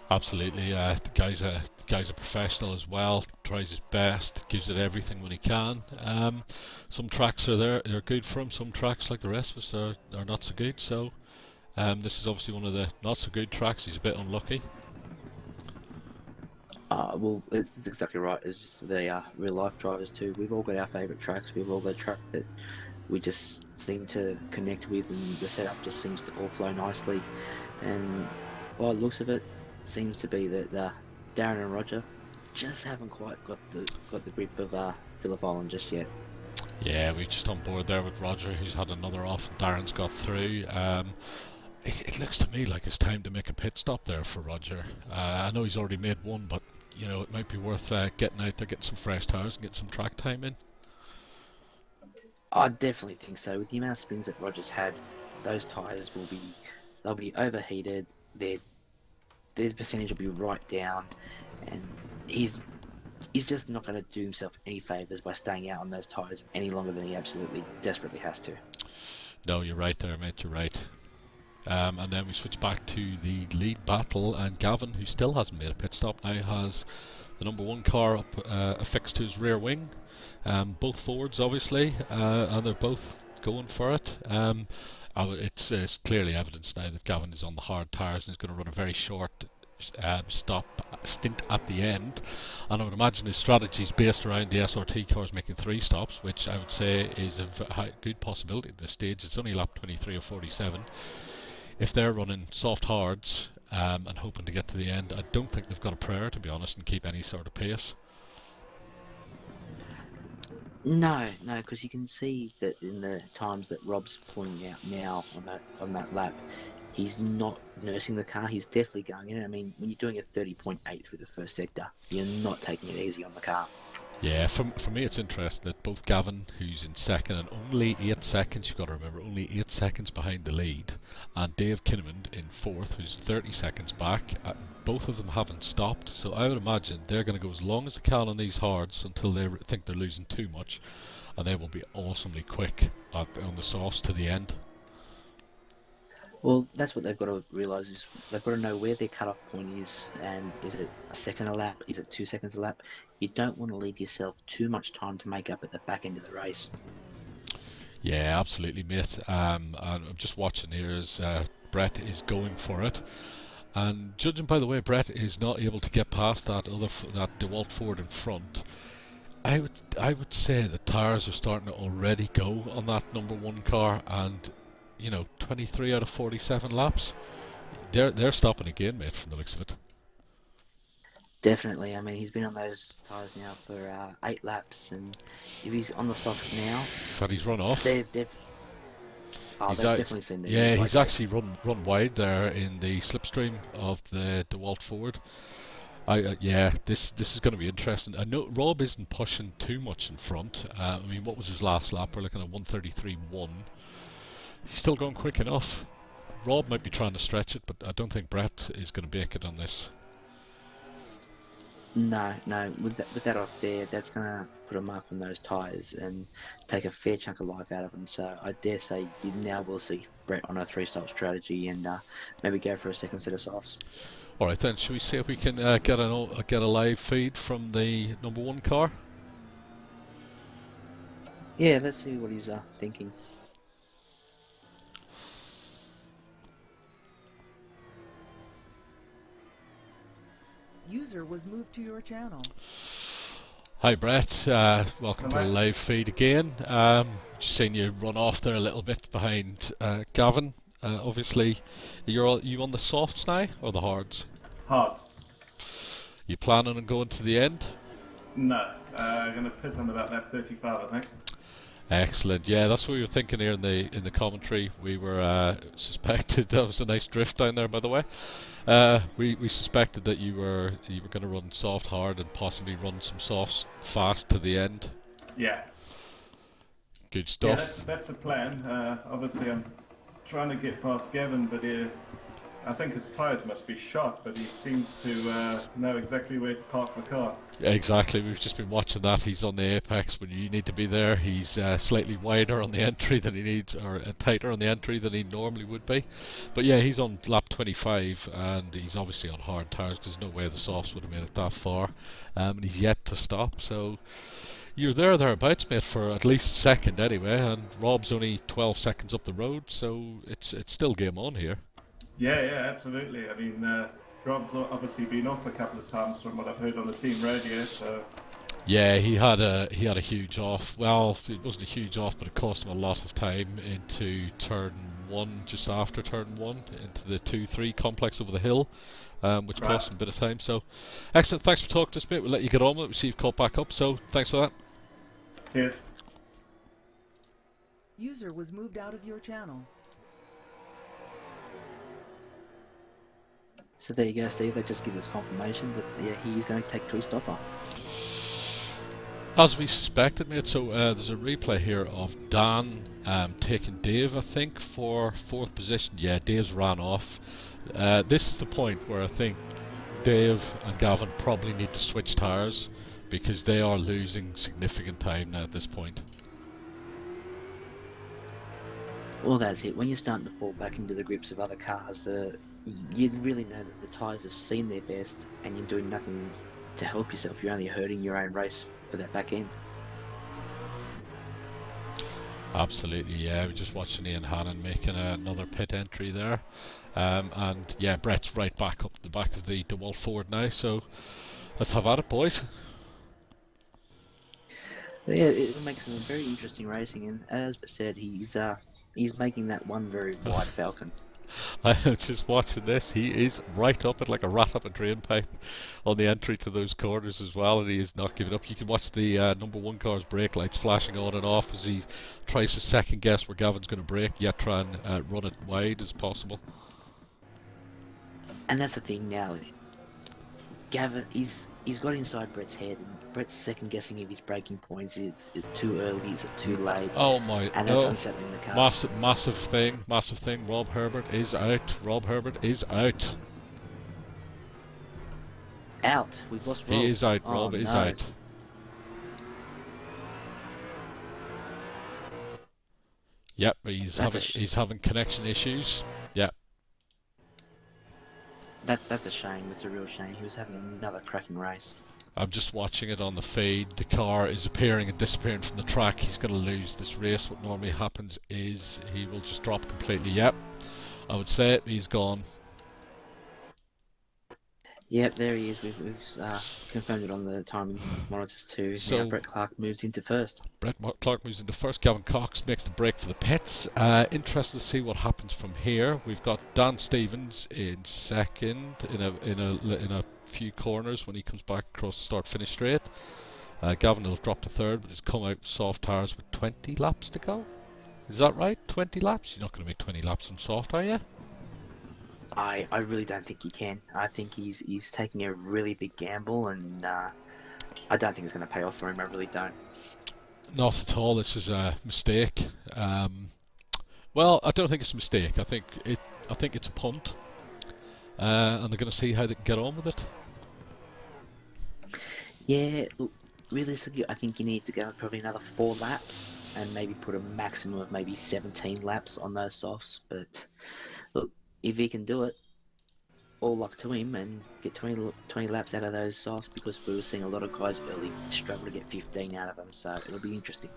Absolutely, the guy's a professional as well. Tries his best, gives it everything when he can. Some tracks they're good for him. Some tracks, like the rest of us, are not so good. So this is obviously one of the not so good tracks. He's a bit unlucky. Well, it's exactly right. As the real life drivers too, we've all got our favourite tracks. We've all got a track that we just seem to connect with, and the setup just seems to all flow nicely. And by the looks of it, seems to be that Darren and Roger just haven't quite got the grip of Phillip Island just yet. Yeah, we're just on board there with Roger, who's had another off. Darren's got through. It looks to me like it's time to make a pit stop there for Roger. I know he's already made one, but it might be worth getting out there, getting some fresh tyres, and get some track time in. I definitely think so. With the amount of spins that Roger's had, those tyres they'll be overheated. Their percentage will be right down, and he's just not going to do himself any favours by staying out on those tyres any longer than he absolutely desperately has to. No, you're right there, mate. You're right. And then we switch back to the lead battle, and Gavin, who still hasn't made a pit stop, now has the number one car up affixed to his rear wing. Both forwards, obviously, and they're both going for it. It's clearly evidence now that Gavin is on the hard tyres and is going to run a very short stint at the end. And I would imagine his strategy is based around the SRT cars making 3 stops, which I would say is a good possibility at this stage. It's only lap 23 or 47. If they're running soft hards and hoping to get to the end, I don't think they've got a prayer, to be honest, and keep any sort of pace. No, because you can see that in the times that Rob's pointing out now on that lap, he's not nursing the car. He's definitely going in. I mean, when you're doing a 30.8 through the first sector, you're not taking it easy on the car. Yeah, for me it's interesting that both Gavin, who's in second and only 8 seconds, you've got to remember, only 8 seconds behind the lead, and Dave Kinnaman in fourth, who's 30 seconds back, both of them haven't stopped. So I would imagine they're going to go as long as they can on these hards until they think they're losing too much, and they will be awesomely quick on the softs to the end. Well, that's what they've got to realise, is they've got to know where their cut-off point is, and is it a second a lap, is it 2 seconds a lap? You don't want to leave yourself too much time to make up at the back end of the race. Yeah, absolutely, mate. And I'm just watching here as Brett is going for it, and judging by the way Brett is not able to get past that DeWalt Ford in front, I would say the tyres are starting to already go on that number one car, and 23 out of 47 laps, they're stopping again, mate, from the looks of it. Definitely. I mean, he's been on those tyres now for 8 laps, and if he's on the softs now, But he's run off. they've definitely seen the Yeah, he's actually run wide there in the slipstream of the DeWalt Ford. This is going to be interesting. I know Rob isn't pushing too much in front. I mean, what was his last lap? We're looking at 1:33.1. He's still going quick enough. Rob might be trying to stretch it, but I don't think Brett is going to make it on this. No, with that off there, that's going to put a mark on those tyres and take a fair chunk of life out of them. So I dare say you now will see Brett on a 3-stop strategy and maybe go for a second set of softs. Alright then, shall we see if we can get a live feed from the number one car? Yeah, let's see what he's thinking. User was moved to your channel. Hi Brett, welcome to the live feed again. Just seeing you run off there a little bit behind Gavin. Obviously, you on the softs now or the hards? Hards. You planning on going to the end? No, I'm going to pit on about lap 35, I think. Excellent. Yeah, that's what we were thinking here in the commentary. We were suspected that was a nice drift down there, by the way. We suspected that you were going to run soft hard and possibly run some softs fast to the end. Yeah. Good stuff. Yeah, that's the plan. Obviously, I'm trying to get past Gavin, but I think his tyres must be shot, but he seems to know exactly where to park the car. Yeah, exactly. We've just been watching that. He's on the apex when you need to be there. He's slightly wider on the entry than he needs, or tighter on the entry than he normally would be. But yeah, he's on lap 25, and he's obviously on hard tyres because there's no way the softs would have made it that far. And he's yet to stop, so you're thereabouts, mate, for at least second anyway. And Rob's only 12 seconds up the road, so it's still game on here. Yeah, absolutely. I mean, Rob's obviously been off a couple of times from what I've heard on the team radio, so... Yeah, he had a huge off. Well, it wasn't a huge off, but it cost him a lot of time into turn 1, just after turn 1, into the 2-3 complex over the hill, which cost him a bit of time. So, excellent. Thanks for talking to us, mate. We'll let you get on with it. We'll see you've caught back up. So, thanks for that. Cheers. User was moved out of your channel. So there you go, Steve. That just gives us confirmation that he's going to take two-stopper. As we suspected, mate. So there's a replay here of Dan taking Dave, I think, for 4th position. Yeah, Dave's ran off. This is the point where I think Dave and Gavin probably need to switch tyres because they are losing significant time now at this point. Well, that's it. When you're starting to fall back into the grips of other cars, you really know that the tyres have seen their best and you're doing nothing to help yourself. You're only hurting your own race for that back end. Absolutely, yeah. We're just watching Ian Hannon making another pit entry there. And yeah, Brett's right back up the back of the DeWalt Ford now, so let's have at it, boys. So yeah, it makes some very interesting racing, and as I said, he's making that one very wide Falcon. I'm just watching this. He is right up it like a rat up a drain pipe on the entry to those corners as well, and he is not giving up. You can watch the number 1 car's brake lights flashing on and off as he tries to second guess where Gavin's going to brake, yet try and run it wide as possible. And that's the thing now. Gavin, he's got inside Brett's head, and Brett's second guessing if his braking points. Is it too early? Is it too late? Oh my! And that's unsettling the car. Massive thing. Rob Herbert is out. Out. We've lost Rob. He is out. Oh, Rob is no. out. Yep, he's having connection issues. Yep. That's a shame. It's a real shame. He was having another cracking race. I'm just watching it on the feed. The car is appearing and disappearing from the track. He's going to lose this race. What normally happens is he will just drop completely. Yep, I would say it. He's gone. Yep, there he is. We've confirmed it on the timing monitors too. So now Brett Clark moves into first. Clark moves into first. Gavin Cox makes the break for the pits. Interested to see what happens from here. We've got Dan Stevens in second in a few corners when he comes back across the start-finish straight. Gavin will drop to third, but he's come out with soft tyres with 20 laps to go. Is that right? 20 laps? You're not going to make 20 laps on soft, are you? I really don't think he can. I think he's taking a really big gamble, and I don't think it's going to pay off for him. I really don't. Not at all. This is a mistake. Well, I don't think it's a mistake. I think it's a punt, and they're going to see how they can get on with it. Yeah, look, realistically, I think you need to go probably another 4 laps, and maybe put a maximum of maybe 17 laps on those softs. But look, if he can do it, all luck to him, and get 20 laps out of those softs, because we were seeing a lot of guys early struggle to get 15 out of them, so it'll be interesting.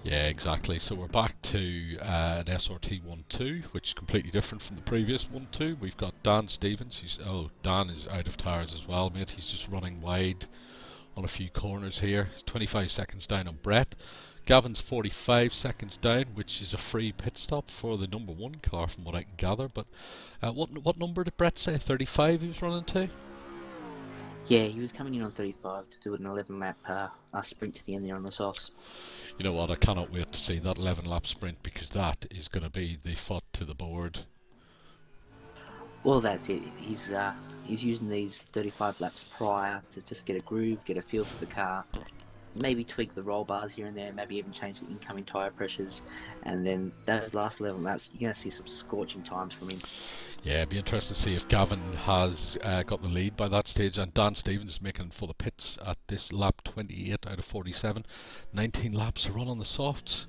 Yeah, exactly. So we're back to an SRT 1-2, which is completely different from the previous 1-2. We've got Dan Stevens. Dan is out of tyres as well, mate. He's just running wide on a few corners here. He's 25 seconds down on Brett. Gavin's 45 seconds down, which is a free pit stop for the number 1 car from what I can gather. But what number did Brett say? 35 he was running to? Yeah, he was coming in on 35 to do an 11 lap sprint to the end there on the softs. You know what, I cannot wait to see that 11 lap sprint, because that is going to be the foot to the board. Well, that's it. He's using these 35 laps prior to just get a groove, get a feel for the car, maybe tweak the roll bars here and there, maybe even change the incoming tyre pressures, and then those last 11 laps, you're going to see some scorching times from him. Yeah, it'd be interesting to see if Gavin has got the lead by that stage, and Dan Stevens is making for the pits at this lap 28 out of 47. 19 laps to run on the softs.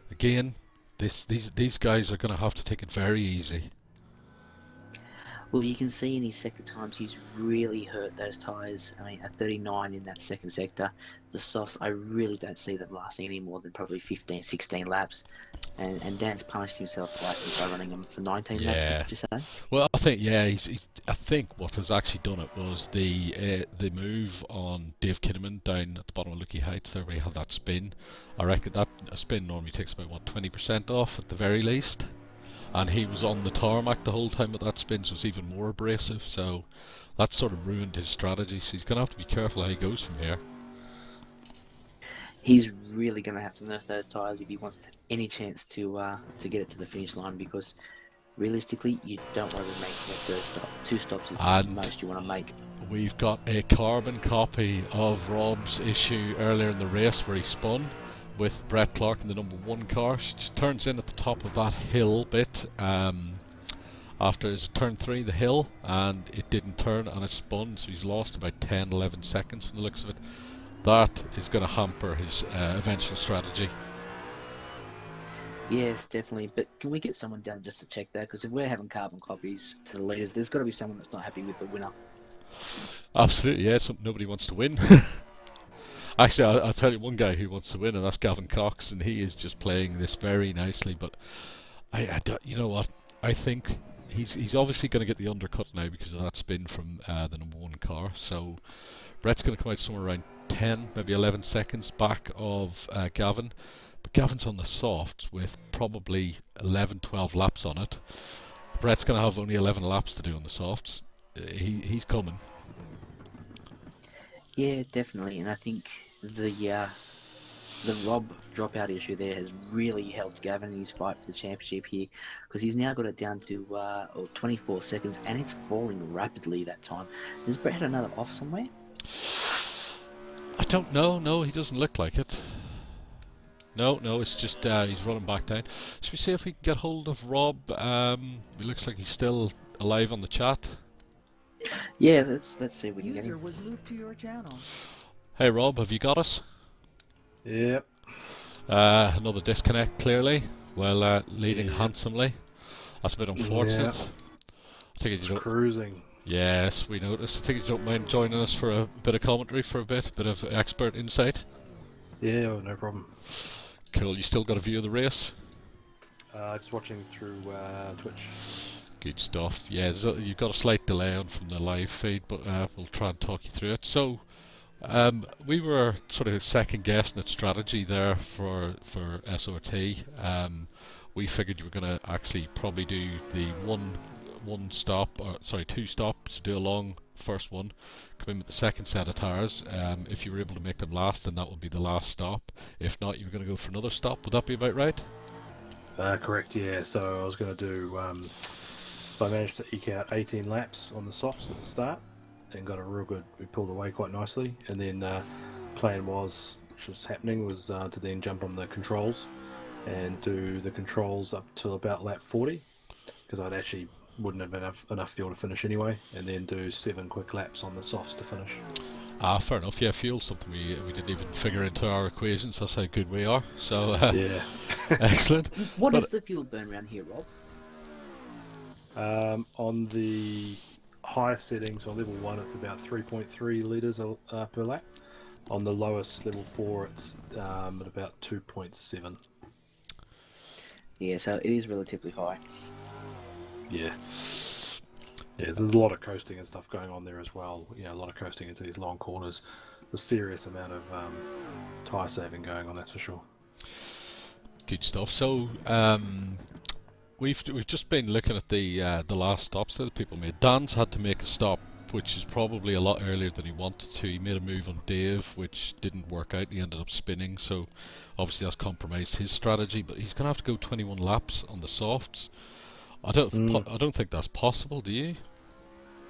Again, these guys are going to have to take it very easy. Well, you can see in his sector times he's really hurt those tyres. I mean, a 39 in that second sector. The softs, I really don't see them lasting any more than probably 15, 16 laps. And Dan's punished himself slightly by running them for 19 laps, Yeah. would you say? Well, I think I think what has actually done it was the move on Dave Kinnaman down at the bottom of Lucky Heights there, where he had that spin. I reckon that a spin normally takes about 20% off at the very least, and he was on the tarmac the whole time with that spin, so it's even more abrasive. So that sort of ruined his strategy. So he's going to have to be careful how he goes from here. He's really going to have to nurse those tyres if he wants any chance to get it to the finish line, because realistically, you don't want to make the first stop. 2 stops is the most you want to make. We've got a carbon copy of Rob's issue earlier in the race where he spun with Brett Clark in the number 1 car. She just turns in at the top of that hill bit after his turn 3, the hill, and it didn't turn and it spun, so he's lost about 10-11 seconds from the looks of it. That is going to hamper his eventual strategy. Yes, definitely. But can we get someone down just to check that? Because if we're having carbon copies to the leaders, there's got to be someone that's not happy with the winner. Absolutely, yeah. Nobody wants to win. Actually, I'll tell you one guy who wants to win, and that's Gavin Cox, and he is just playing this very nicely. But you know what? I think he's obviously going to get the undercut now because of that spin from the number 1 car. So Brett's going to come out somewhere around 10, maybe 11 seconds back of Gavin. But Gavin's on the softs with probably 11-12 laps on it. Brett's going to have only 11 laps to do on the softs. He's coming. Yeah, definitely. And I think the Rob dropout issue there has really helped Gavin in his fight for the championship here, because he's now got it down to 24 seconds, and it's falling rapidly that time. Has Brett had another off somewhere? I don't know. No, he doesn't look like it. No, it's just he's running back down. Should we see if we can get hold of Rob? It looks like he's still alive on the chat. Yeah, let's see if we can get User him. was moved to your channel. Hey Rob, have you got us? Yep. Another disconnect, clearly. Well, leading handsomely. That's a bit unfortunate. Yeah. I think It's cruising. Yes, we noticed. I think you don't mind joining us for a bit of commentary for a bit of expert insight. Yeah, oh, no problem. Cool. You still got a view of the race? Just watching through Twitch. Good stuff. Yeah, you've got a slight delay on from the live feed, but we'll try and talk you through it. So, we were sort of second guessing at strategy there for SRT. We figured you were going to actually probably do the two stops, do a long first one, come in with the second set of tyres. If you were able to make them last, then that would be the last stop. If not, you were going to go for another stop. Would that be about right? Correct, yeah. So I was going to do... so I managed to eke out 18 laps on the softs at the start and got a real good... We pulled away quite nicely. And then plan was, which was happening, was to then jump on the controls and do the controls up till about lap 40, because I'd actually wouldn't have enough fuel to finish anyway, and then do 7 quick laps on the softs to finish. Fair enough. Yeah, fuel's something we didn't even figure into our equations. That's how good we are. So yeah. Excellent. What is the fuel burn around here, Rob? On the highest settings, on level 1, it's about 3.3 litres per lap. On the lowest, level 4, it's at about 2.7. Yeah, so it is relatively high. Yeah. Yeah, there's a lot of coasting and stuff going on there as well. You know, a lot of coasting into these long corners. There's a serious amount of tyre saving going on, that's for sure. Good stuff. So we've just been looking at the last stops that people made. Dan's had to make a stop, which is probably a lot earlier than he wanted to. He made a move on Dave, which didn't work out. He ended up spinning, so obviously that's compromised his strategy. But he's going to have to go 21 laps on the softs. I don't think that's possible. Do you?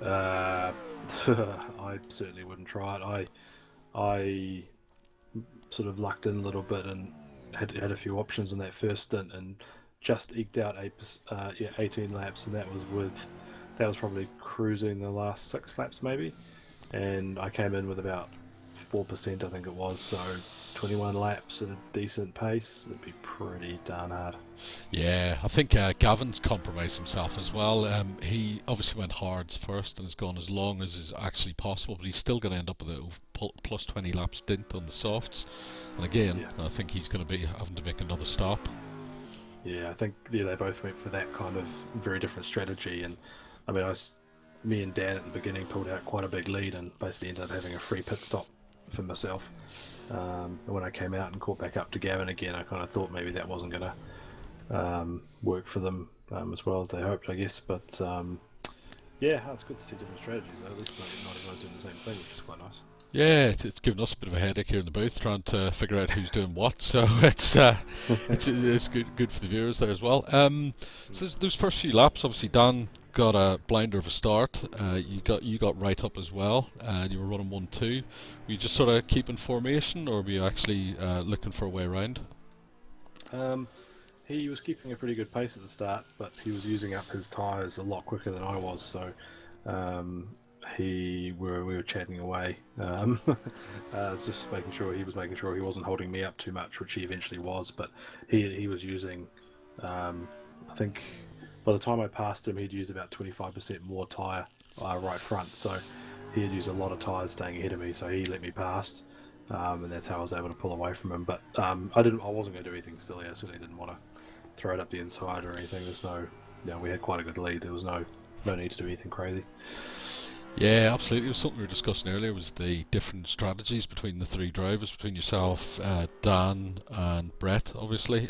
I certainly wouldn't try it. I sort of lucked in a little bit and had a few options in that first stint and just eked out 18 laps, and that was probably cruising the last 6 laps maybe, and I came in with about 4%, I think it was, so 21 laps at a decent pace would be pretty darn hard. Yeah, I think Gavin's compromised himself as well. He obviously went hards first and has gone as long as is actually possible, but he's still going to end up with a plus 20 lap stint on the softs. And again, I think he's going to be having to make another stop. Yeah, I think they both went for that kind of very different strategy. And I mean, me and Dan at the beginning pulled out quite a big lead and basically ended up having a free pit stop for myself. And when I came out and caught back up to Gavin again, I kind of thought maybe that wasn't going to work for them as well as they hoped, I guess. But yeah, it's good to see different strategies, though. At least not everyone's doing the same thing, which is quite nice. Yeah, it's given us a bit of a headache here in the booth trying to figure out who's doing what. So it's good for the viewers there as well. So those first few laps, obviously Dan got a blinder of a start. You got right up as well, and you were running 1-2. Were you just sort of keeping formation, or were you actually looking for a way around? He was keeping a pretty good pace at the start, but he was using up his tyres a lot quicker than I was, so we were chatting away. It's just making sure he wasn't holding me up too much, which he eventually was, but he was using, I think by the time I passed him, he'd used about 25% more tyre right front, so he had used a lot of tyres staying ahead of me, so he let me past. And that's how I was able to pull away from him. But I wasn't going to do anything silly. I certainly didn't want to throw it up the inside or anything. We had quite a good lead. There was no need to do anything crazy. Yeah, absolutely. It was something we were discussing earlier, was the different strategies between the three drivers, between yourself, Dan and Brett, obviously.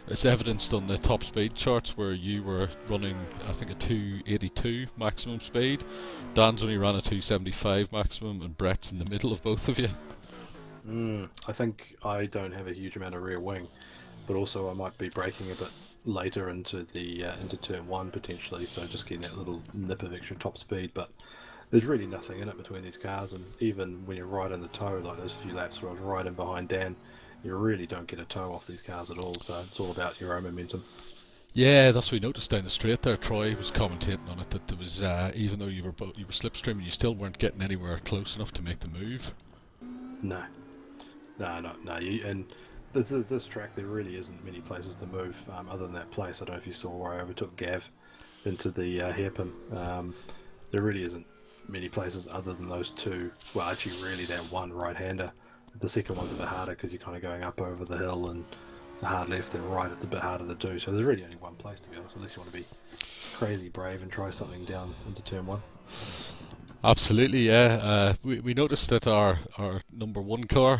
It's evidenced on the top speed charts where you were running, I think, a 282 maximum speed. Dan's only ran a 275 maximum, and Brett's in the middle of both of you. I think I don't have a huge amount of rear wing, but also I might be braking a bit later into turn 1 potentially, so just getting that little nip of extra top speed. But there's really nothing in it between these cars, and even when you're right in the tow, like those few laps where I was right in behind Dan, you really don't get a tow off these cars at all, so it's all about your own momentum. Yeah, that's what we noticed down the straight there. Troy was commentating on it, that there was even though you were slipstreaming, you still weren't getting anywhere close enough to make the move. No. And this track, there really isn't many places to move other than that place. I don't know if you saw where I overtook Gav into the hairpin. There really isn't many places other than those two. Well, actually, really that one right-hander. The second one's a bit harder because you're kind of going up over the hill, and the hard left and right, it's a bit harder to do. So there's really only one place, to be honest, unless you want to be crazy brave and try something down into turn 1. Absolutely, yeah. We noticed that our number 1 car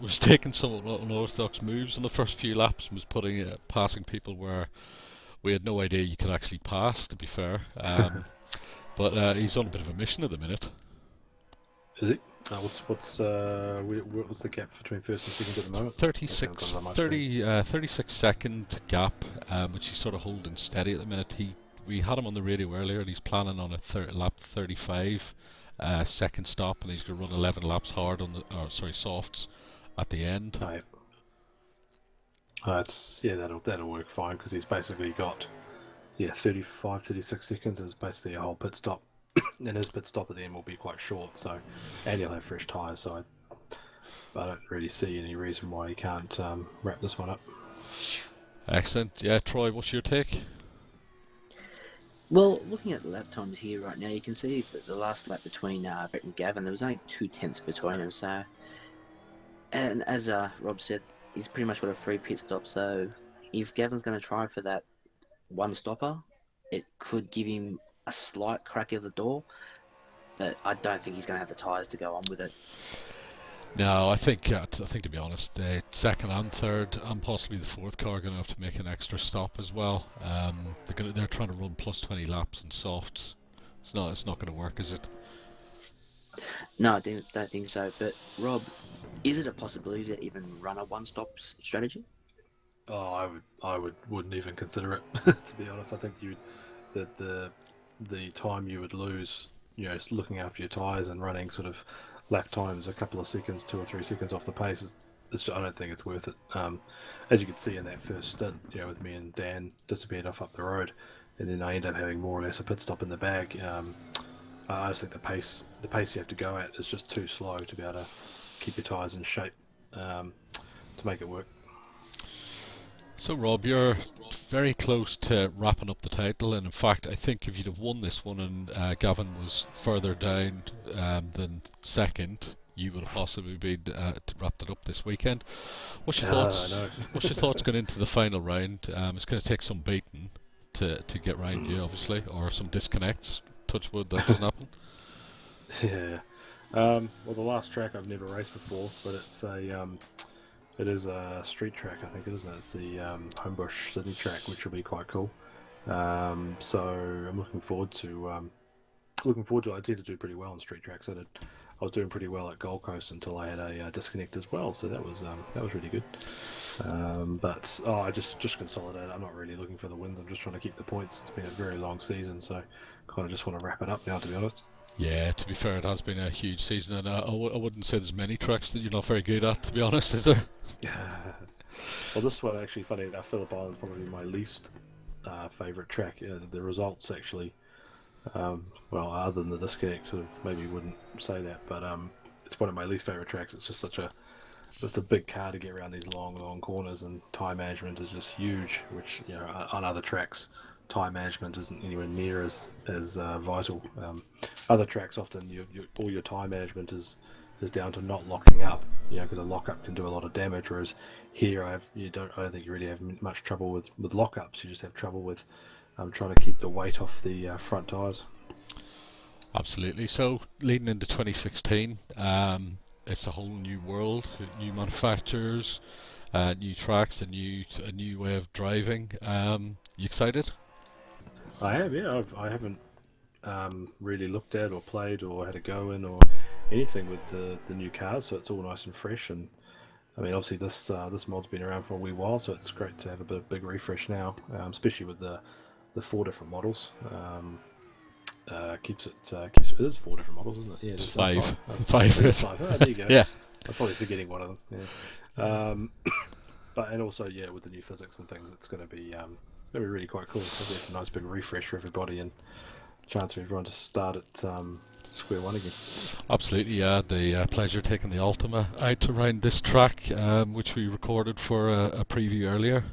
was taking some unorthodox moves on the first few laps and was passing people where we had no idea you could actually pass, to be fair. But he's on a bit of a mission at the minute. Is he? What's the gap between first and second at the moment? 36 second gap, which he's sort of holding steady at the minute. We had him on the radio earlier, and he's planning on a lap 35 second stop, and he's going to run 11 laps hard on the softs at the end. Oh, yeah. That'll work fine, because he's basically got 36 seconds is basically a whole pit stop, and his pit stop at the end will be quite short. So, and he'll have fresh tyres. So I don't really see any reason why he can't wrap this one up. Excellent. Yeah, Troy, what's your take? Well, looking at the lap times here right now, you can see that the last lap between Brett and Gavin, there was only 2 tenths between them. So, and as Rob said, he's pretty much got a free pit stop. So, if Gavin's going to try for that one stopper, it could give him a slight crack of the door. But I don't think he's going to have the tyres to go on with it. No, I think to be honest, the second and third, and possibly the fourth car are going to have to make an extra stop as well. They're trying to run plus 20 laps in softs. It's not going to work, is it? No, I don't think so. But Rob, is it a possibility to even run a one-stop strategy? Oh, I wouldn't even consider it. To be honest, I think the time you would lose, looking after your tyres and running sort of lap times a couple of seconds, 2 or 3 seconds off the pace, is I don't think it's worth it. As you could see in that first stint, with me and Dan disappeared off up the road, and then I end up having more or less a pit stop in the bag. I just think the pace you have to go at is just too slow to be able to keep your tyres in shape to make it work. So Rob, you're very close to wrapping up the title, and in fact I think if you'd have won this one and Gavin was further down than second, you would have possibly been wrapped it up this weekend. What's your thoughts? What's your thoughts going into the final round? It's going to take some beating to get round you, obviously, or some disconnects. Touch wood, that doesn't happen. Yeah. Well, the last track I've never raced before, but it is a street track, I think it is. It's the Homebush Sydney track, which will be quite cool. So I'm looking forward to it. I did do pretty well on street tracks. I was doing pretty well at Gold Coast until I had a disconnect as well. So that was really good. But I just consolidate. I'm not really looking for the wins. I'm just trying to keep the points. It's been a very long season, so kind of just want to wrap it up now, to be honest. Yeah, to be fair, it has been a huge season, and I wouldn't say there's many tracks that you're not very good at, to be honest, is there? Well, this one actually, funny enough, Phillip Island's probably my least favourite track. The results actually, well, other than the disconnect, sort of maybe wouldn't say that, but it's one of my least favourite tracks. It's just just a big car to get around these long corners, and tyre management is just huge, which, on other tracks, tyre management isn't anywhere near as vital. Other tracks, often all your tyre management is down to not locking up, because a lock-up can do a lot of damage, whereas here I don't think you really have much trouble with lock-ups. You just have trouble with trying to keep the weight off the front tyres. Absolutely. So leading into 2016, it's a whole new world, new manufacturers, new tracks, a new way of driving. You excited? I am, yeah. I haven't really looked at or played or had a go in or anything with the new cars, so it's all nice and fresh. And I mean, obviously this mod's been around for a wee while, so it's great to have a big refresh now, especially with the 4 different models. Keeps it is 4 different models, isn't it? Yeah, it's five. Five. It's 5. Oh, there you go. Yeah. I'm probably forgetting one of them. Yeah. But and also, yeah, with the new physics and things, it's going to be really quite cool. I think it's a nice big refresh for everybody and a chance for everyone to start at square one again. Absolutely, yeah. The pleasure taking the Ultima out around this track, which we recorded for a preview earlier.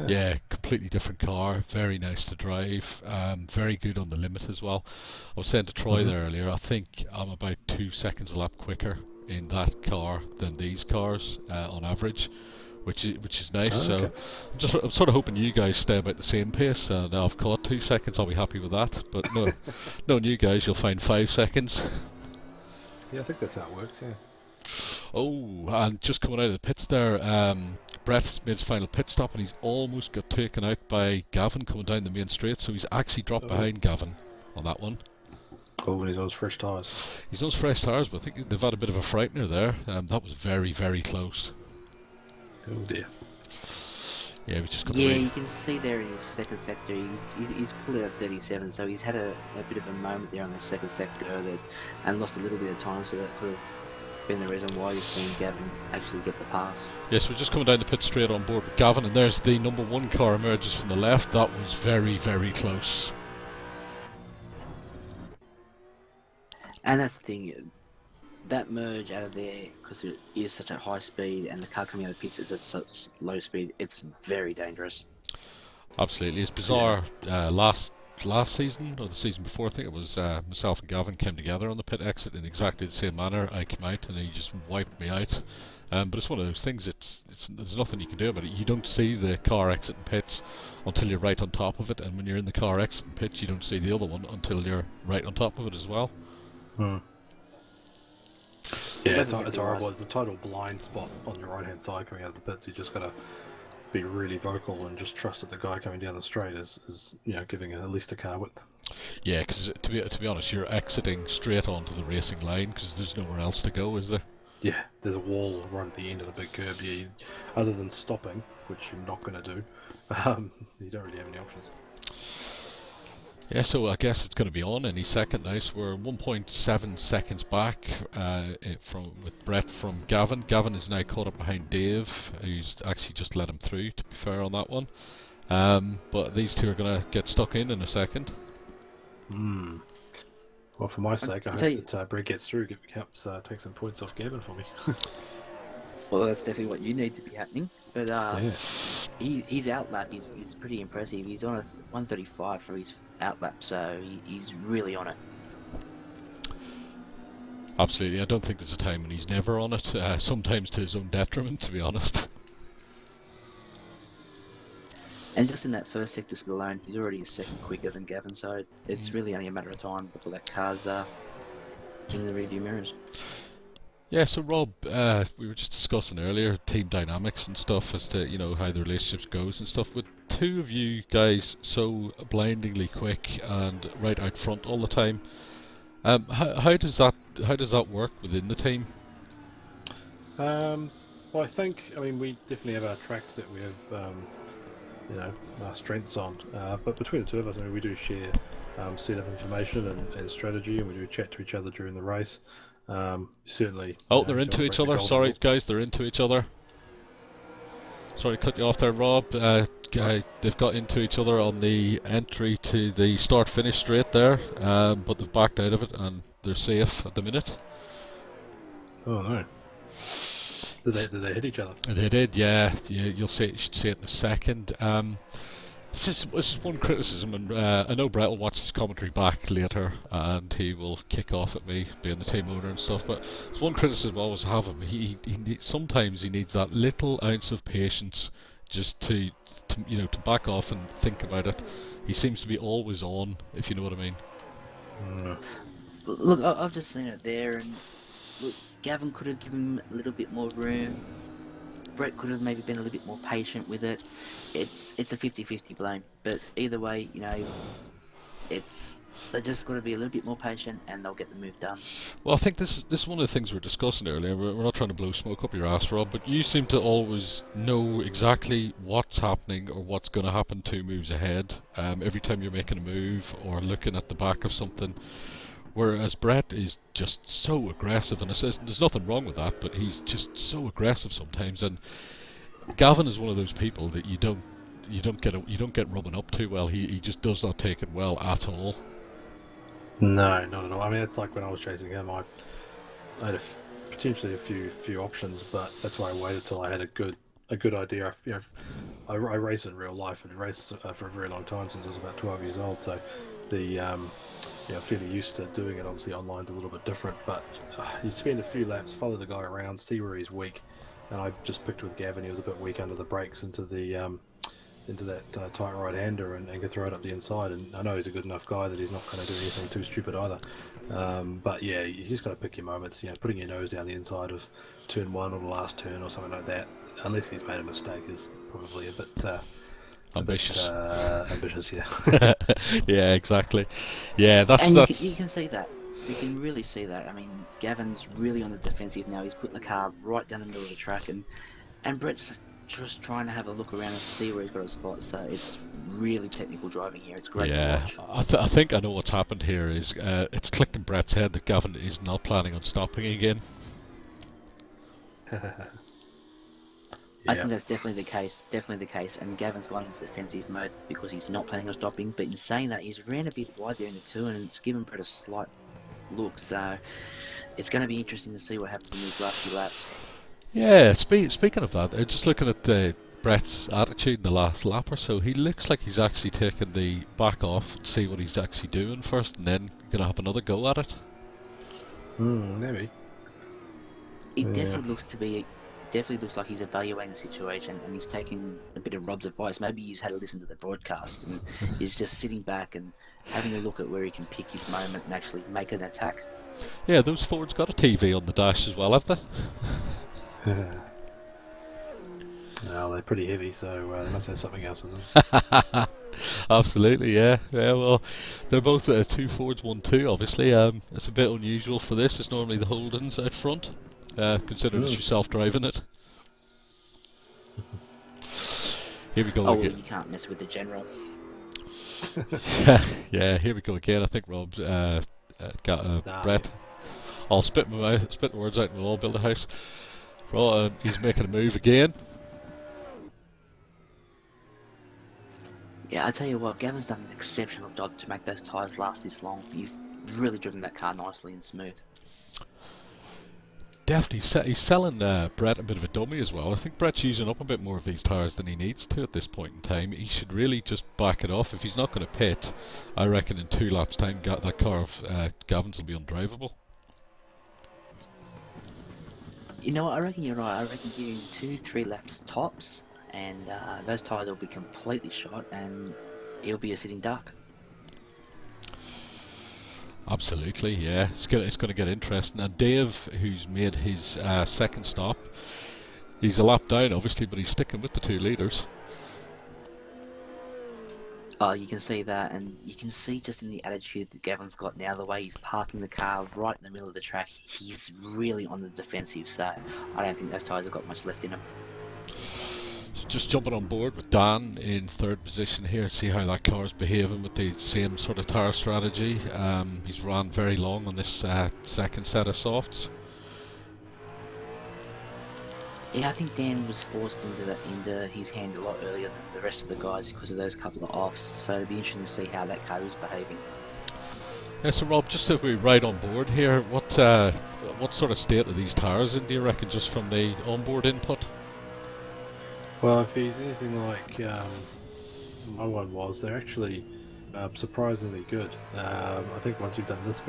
Yeah, completely different car, very nice to drive, very good on the limit as well. I was saying to Troy there earlier, I think I'm about 2 seconds a lap quicker in that car than these cars on average, which is nice. Okay. So I'm sort of hoping you guys stay about the same pace. Now I've caught 2 seconds, I'll be happy with that. But no, knowing you guys, you'll find 5 seconds. Yeah, I think that's how it works. Yeah. Oh, and just coming out of the pits there, Brett's made his final pit stop, and he's almost got taken out by Gavin coming down the main straight. So he's actually dropped behind Gavin on that one. Oh, and he's on his fresh tyres. He's on his fresh tyres, but I think they've had a bit of a frightener there. That was very, very close. Oh dear. Yeah, we just got you can see there in his second sector, he's pulled out 37, so he's had a bit of a moment there on the second sector and lost a little bit of time, so that could have been the reason why you've seen Gavin actually get the pass. Yes, we're just coming down the pit straight on board with Gavin, and there's the number 1 car emerges from the left. That was very, very close. And that's the thing, that merge out of there, because it is such a high speed and the car coming out of the pits is at such low speed, it's very dangerous. Absolutely. It's bizarre. Last season, or the season before, I think it was myself and Gavin came together on the pit exit in exactly the same manner. I came out and he just wiped me out. But it's one of those things, there's nothing you can do about it. You don't see the car exiting pits until you're right on top of it, and when you're in the car exiting pits, you don't see the other one until you're right on top of it as well. Yeah, it's horrible. It's a total blind spot on your right hand side coming out of the pits. You just got to be really vocal and just trust that the guy coming down the straight is giving at least a car width. Yeah, because to be honest, you're exiting straight onto the racing line because there's nowhere else to go, is there? Yeah, there's a wall right at the end of the big curb. Yeah, other than stopping, which you're not going to do, you don't really have any options. Yeah, so I guess it's going to be on any second now. So we're 1.7 seconds back with Brett from Gavin. Gavin is now caught up behind Dave, who's actually just let him through, to be fair on that one. But these two are going to get stuck in a second. Well, for my sake, I I'll hope that Brett gets through, helps take some points off Gavin for me. Well, that's definitely what you need to be happening. But Yeah. his outlap is pretty impressive. He's on a 135 for his outlap, so he's really on it. Absolutely, I don't think there's a time when he's never on it. Sometimes to his own detriment, to be honest. And just in that first sector split alone, he's already a second quicker than Gavin, so it's really only a matter of time before that car's in the rearview mirrors. Yeah, so Rob, we were just discussing earlier team dynamics and stuff as to how the relationships goes and stuff. With two of you guys so blindingly quick and right out front all the time, how does that work within the team? Well, I mean, we definitely have our tracks that we have, our strengths on. But between the two of us, I mean, we do share setup information and strategy, and we do chat to each other during the race. Certainly. Oh, they're into each other. Sorry, guys, they're into each other. Sorry to cut you off there, Rob. They've got into each other on the entry to the start-finish straight there, but they've backed out of it and they're safe at the minute. Oh no! Did they hit each other? They did, yeah. You should see it in a second. This is one criticism, and I know Brett will watch his commentary back later, and he will kick off at me being the team owner and stuff. But it's one criticism I always have him. Sometimes he needs that little ounce of patience, just to back off and think about it. He seems to be always on, if you know what I mean. Look, I've just seen it there, and look, Gavin could have given him a little bit more room. Brett could have maybe been a little bit more patient with it. It's a 50-50 blame, but either way, they just got to be a little bit more patient, and they'll get the move done. Well, I think this is one of the things we were discussing earlier. We're not trying to blow smoke up your ass, Rob, but you seem to always know exactly what's happening or what's going to happen 2 moves ahead. Every time you're making a move or looking at the back of something. Whereas Brett is just so aggressive, and there's nothing wrong with that, but he's just so aggressive sometimes. And Gavin is one of those people that you don't get rubbing up too well. He just does not take it well at all. No, not at all. I mean, it's like when I was chasing him, I had potentially a few options, but that's why I waited till I had a good idea. I race in real life, and raced for a very long time since I was about 12 years old. So fairly used to doing it. Obviously, online's a little bit different, but you spend a few laps, follow the guy around, see where he's weak. And I just picked with Gavin. He was a bit weak under the brakes into that tight right-hander and could throw it up the inside. And I know he's a good enough guy that he's not going to do anything too stupid either. But yeah, you just got to pick your moments. Putting your nose down the inside of turn 1 or the last turn or something like that, unless he's made a mistake, is probably a bit ambitious. Ambitious, yeah. Yeah, exactly. Yeah, that's. You can see that. You can really see that. I mean, Gavin's really on the defensive now. He's put the car right down the middle of the track, and Brett's just trying to have a look around and see where he's got a spot. So it's really technical driving here. It's great to watch. I think I know what's happened here is it's clicked in Brett's head that Gavin is not planning on stopping again. I think that's definitely the case, and Gavin's gone into defensive mode because he's not planning on stopping, but in saying that, he's ran a bit wide there in the turn, and it's given Brett a slight look, so it's going to be interesting to see what happens in these last few laps. Yeah, speaking of that, just looking at Brett's attitude in the last lap or so, he looks like he's actually taking the back off and see what he's actually doing first, and then going to have another go at it. Maybe. It definitely looks like he's evaluating the situation, and he's taking a bit of Rob's advice. Maybe he's had to listen to the broadcast, and he's just sitting back and having a look at where he can pick his moment and actually make an attack. Yeah, those Fords got a TV on the dash as well, have they? No, they're pretty heavy, so they must have something else in them. Absolutely, yeah. Yeah, well, they're both 2 Fords, 1 2, obviously. It's a bit unusual for this. It's normally the Holdens out front. Considering it's yourself driving it. Here we go again. You can't mess with the general. Yeah, here we go again. I think Rob's got Nah, Brett. I'll spit the words out and we'll all build a house. Rob, he's making a move again. Yeah, I tell you what, Gavin's done an exceptional job to make those tyres last this long. He's really driven that car nicely and smooth. Definitely, he's selling Brett a bit of a dummy as well. I think Brett's using up a bit more of these tyres than he needs to at this point in time. He should really just back it off. If he's not going to pit, I reckon in 2 laps' time that car of Gavin's will be undrivable. You know what, I reckon you're right. I reckon give him 2-3 laps tops, and those tyres will be completely shot, and he'll be a sitting duck. Absolutely, yeah. It's going to get interesting. And Dave, who's made his second stop, he's a lap down, obviously, but he's sticking with the 2 leaders. Oh, you can see that, and you can see just in the attitude that Gavin's got now, the way he's parking the car right in the middle of the track, he's really on the defensive, so I don't think those tyres have got much left in them. Just jumping on board with Dan in 3rd position here, see how that car's behaving with the same sort of tyre strategy. He's ran very long on this second set of softs. Yeah, I think Dan was forced into his hand a lot earlier than the rest of the guys because of those couple of offs, so it'll be interesting to see how that car is behaving. Yeah, so Rob, just if we ride on board here, what sort of state are these tyres in, do you reckon, just from the onboard input? Well, if he's anything like my one was, they're actually surprisingly good. I think once you've done this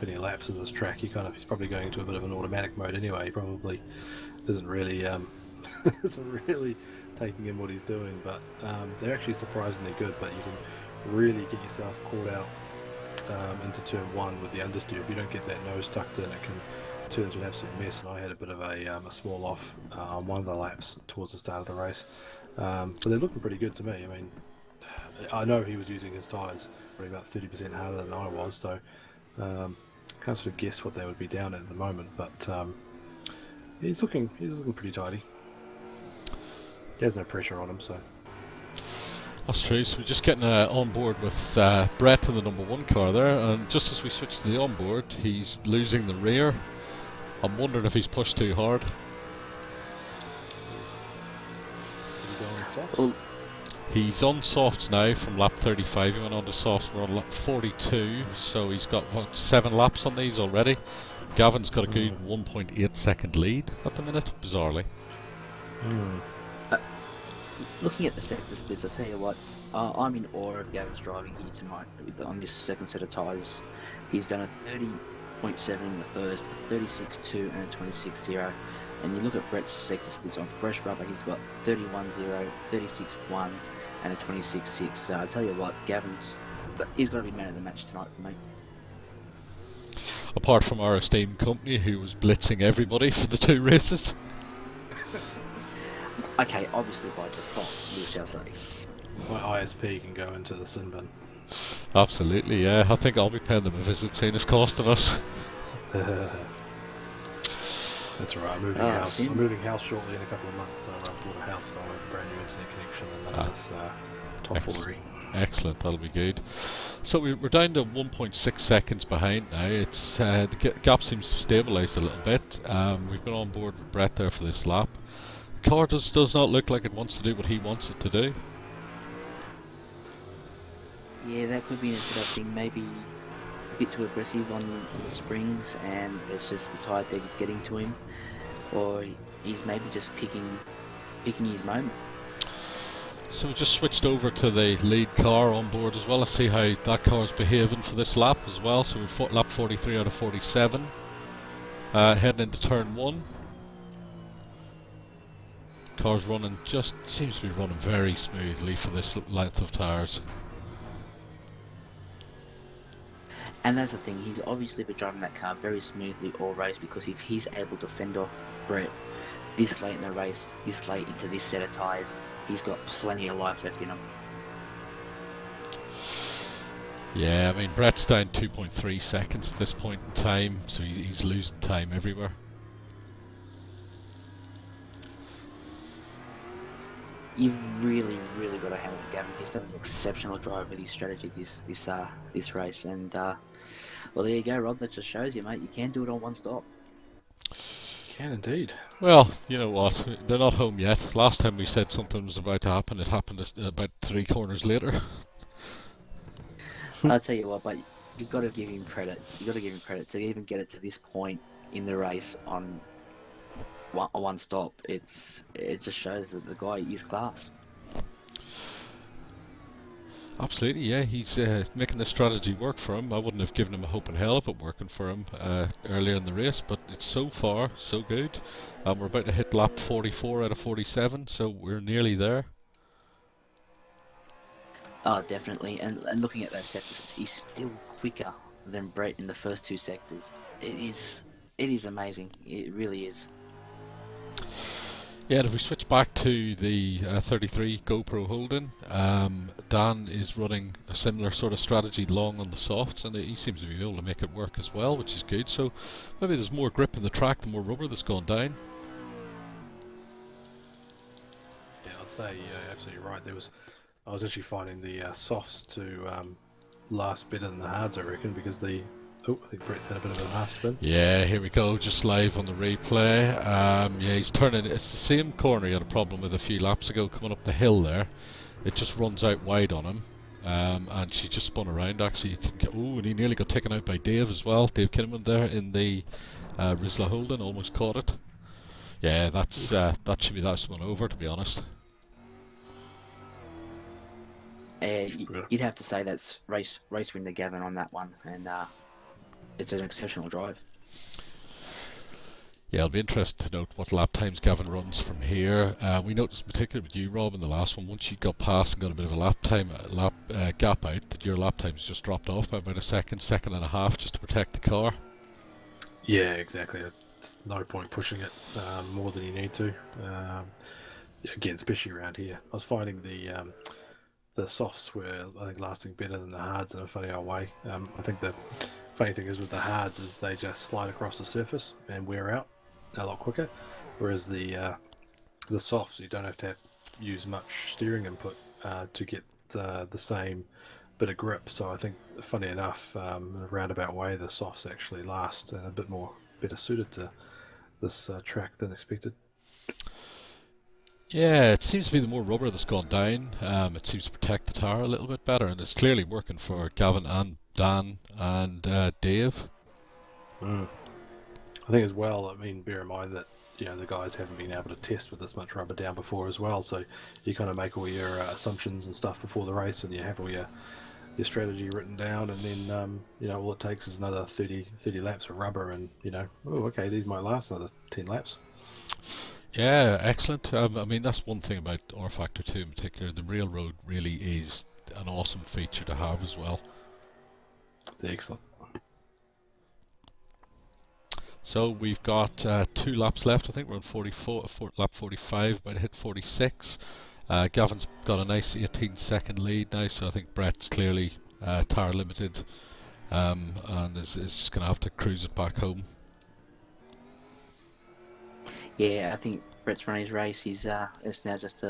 many laps of this track, he's probably going to a bit of an automatic mode anyway. He probably isn't really taking in what he's doing, but they're actually surprisingly good. But you can really get yourself caught out into turn 1 with the understeer. If you don't get that nose tucked in, it can turn into an absolute mess. And I had a bit of a small off on one of the laps towards the start of the race, but they're looking pretty good to me. I mean, I know he was using his tyres probably about 30% harder than I was, so can't sort of guess what they would be down at the moment. But he's looking pretty tidy. He has no pressure on him, so. That's true, so we're just getting on board with Brett in the number 1 car there, and just as we switch to the onboard, he's losing the rear. I'm wondering if he's pushed too hard. Well, He's on softs now from lap 35, he went on to softs, we're on lap 42, so he's got, 7 laps on these already. Gavin's got a good 1.8 second lead at the minute, bizarrely. Looking at the sector splits, I tell you what, I'm in awe of Gavin's driving here tonight on this second set of tyres. He's done a 30.7 in the first, a 36.2 and a 26.0. And you look at Brett's sector splits on fresh rubber, he's got 31.0, 36.1 and a 26.6. So I tell you what, he's got to be man of the match tonight for me. Apart from our esteemed company who was blitzing everybody for the 2 races. Okay, obviously by default, we shall say. My ISP can go into the sin bin. Absolutely, yeah. I think I'll be paying them a visit, seeing it's costing us. That's alright, I'm moving house shortly in a couple of months, so I bought a house, so I have a brand new internet connection and none of this tomfoolery. Excellent, that'll be good. So we're down to 1.6 seconds behind now. It's the gap seems to have stabilised a little bit. We've been on board with Brett there for this lap. The car does not look like it wants to do what he wants it to do. Yeah, that could be an interesting thing. Maybe a bit too aggressive on the springs, and it's just the tyre deck is getting to him, or he's maybe just picking his moment. So we just switched over to the lead car on board as well. Let's see how that car's behaving for this lap as well. So we're lap 43 out of 47, heading into turn 1. Car's running, just seems to be running very smoothly for this length of tyres. And that's the thing, he's obviously been driving that car very smoothly all race, because if he's able to fend off Brett this late in the race, this late into this set of tyres, he's got plenty of life left in him. Yeah, I mean, Brett's down 2.3 seconds at this point in time, so he's losing time everywhere. You've really got to hand it to Gavin. He's done an exceptional drive with his strategy this race, and well, there you go, Rob. That just shows you, mate. You can do it on one stop. Can indeed. Well, you know what? They're not home yet. Last time we said something was about to happen, it happened about 3 corners later. I'll tell you what, but you've got to give him credit. You've got to give him credit to even get it to this point in the race on one stop. It just shows that the guy is class. Absolutely, yeah. He's making the strategy work for him. I wouldn't have given him a hope in hell of it working for him earlier in the race, but it's so far so good. We're about to hit lap 44 out of 47, so we're nearly there. Oh, definitely. And looking at those sectors, he's still quicker than Brett in the first 2 sectors. It is amazing. It really is. Yeah, and if we switch back to the 33 GoPro Holden, Dan is running a similar sort of strategy long on the softs, and he seems to be able to make it work as well, which is good. So maybe there's more grip in the track, the more rubber that's gone down. Yeah, I'd say you're absolutely right. I was actually finding the softs to last better than the hards, I reckon, because I think Brett's had a bit of a half spin. Yeah, here we go, just live on the replay. Yeah, he's turning. It's the same corner he had a problem with a few laps ago, coming up the hill there. It just runs out wide on him, and she just spun around. Actually, and he nearly got taken out by Dave as well. Dave Kinnaman there in the Rizla Holden, almost caught it. Yeah, that should be that one over, to be honest. You'd have to say that's race winner Gavin on that one, and it's an exceptional drive. Yeah, it'll be interesting to note what lap times Gavin runs from here. We noticed, particularly with you, Rob, in the last one, once you got past and got a bit of a lap gap out, that your lap times just dropped off by about a second and a half, just to protect the car. Yeah, exactly. It's no point pushing it more than you need to. Again, especially around here, I was finding the softs were, I think, lasting better than the hards in a funny old way. I think the funny thing is with the hards is they just slide across the surface and wear out a lot quicker, whereas the softs, you don't have to use much steering input to get the same bit of grip. So I think, funny enough, in a roundabout way, the softs actually last and a bit better suited to this track than expected. Yeah, it seems to be the more rubber that's gone down, it seems to protect the tire a little bit better, and it's clearly working for Gavin and Dan and Dave. I think as well, I mean, bear in mind that the guys haven't been able to test with this much rubber down before as well, so you kind of make all your assumptions and stuff before the race, and you have all your strategy written down, and then all it takes is another 30 laps of rubber, and okay, these might last another 10 laps. Yeah, excellent. I mean, that's one thing about R Factor 2 in particular. The railroad really is an awesome feature to have as well. It's excellent. So we've got 2 laps left. I think we're on lap 45, about to hit 46. Gavin's got a nice 18-second lead now, so I think Brett's clearly tire limited, and is just going to have to cruise it back home. Yeah, I think Brett's run his race. It's now just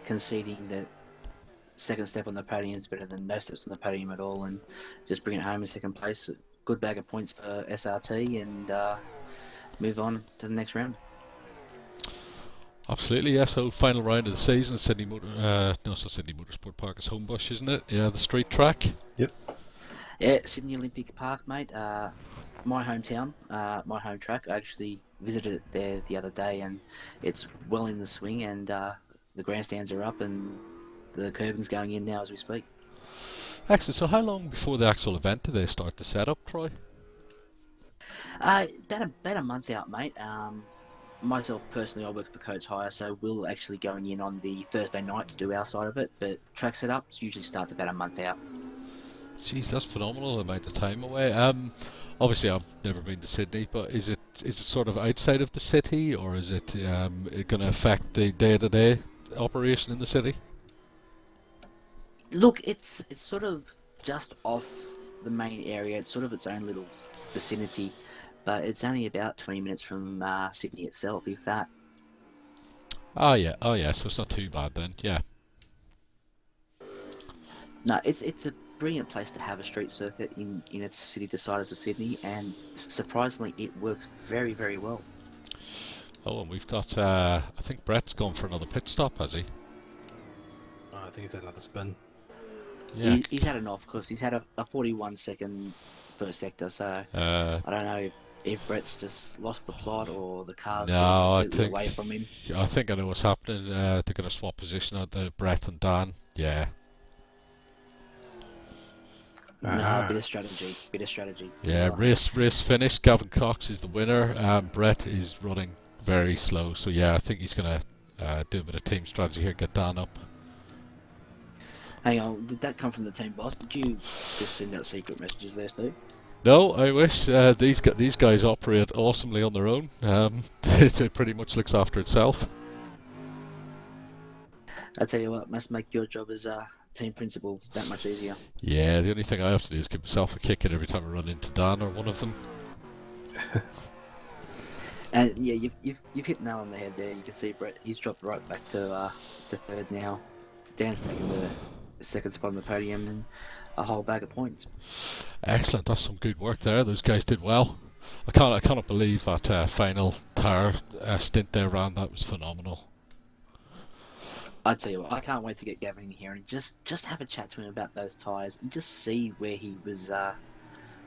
conceding that second step on the podium is better than no steps on the podium at all, and just bring it home in second place. Good bag of points for SRT, and move on to the next round. Absolutely, yeah. So final round of the season at Sydney Motorsport Park. It's Homebush, isn't it? Yeah, the street track. Yep. Yeah, Sydney Olympic Park, mate. My hometown, my home track. I actually visited it there the other day, and it's well in the swing, and the grandstands are up, and the curbing's going in now as we speak. Excellent. So how long before the actual event do they start the setup, Troy? About a month out, mate. Myself personally, I work for Coates Hire, so we'll actually going in on the Thursday night to do our side of it. But track setup usually starts about a month out. Jeez, that's phenomenal amount of time away. Obviously, I've never been to Sydney, but is it sort of outside of the city, or is it going to affect the day-to-day operation in the city? Look, it's sort of just off the main area. It's sort of its own little vicinity, but it's only about 20 minutes from Sydney itself, if that. Oh yeah, so it's not too bad then, yeah. No, it's a brilliant place to have a street circuit in its city the size of Sydney, and surprisingly, it works very, very well. Oh, and we've got, I think Brett's gone for another pit stop, has he? I think he's had another spin. Yeah. He's had enough because he's had a 41-second first sector, so I don't know if Brett's just lost the plot or the car's gone completely away from him. I think I know what's happening. They're going to swap position at the Brett and Dan. Yeah. No, bit of strategy. Yeah, race finished. Gavin Cox is the winner. Brett is running very slow, so yeah, I think he's going to do a bit of team strategy here, get Dan up. Hang on, did that come from the team boss? Did you just send out secret messages there, Steve? No, I wish. These guys operate awesomely on their own. It pretty much looks after itself. I tell you what, must make your job as a team principal that much easier. Yeah, the only thing I have to do is give myself a kick in every time I run into Dan or one of them. And yeah, you've hit the nail on the head there. You can see Brett, he's dropped right back to third now. Dan's taking the second spot on the podium and a whole bag of points. Excellent, that's some good work there. Those guys did well. I cannot believe that final tyre stint they ran. That was phenomenal. I tell you what, I can't wait to get Gavin in here and just have a chat to him about those tyres and just see where he was at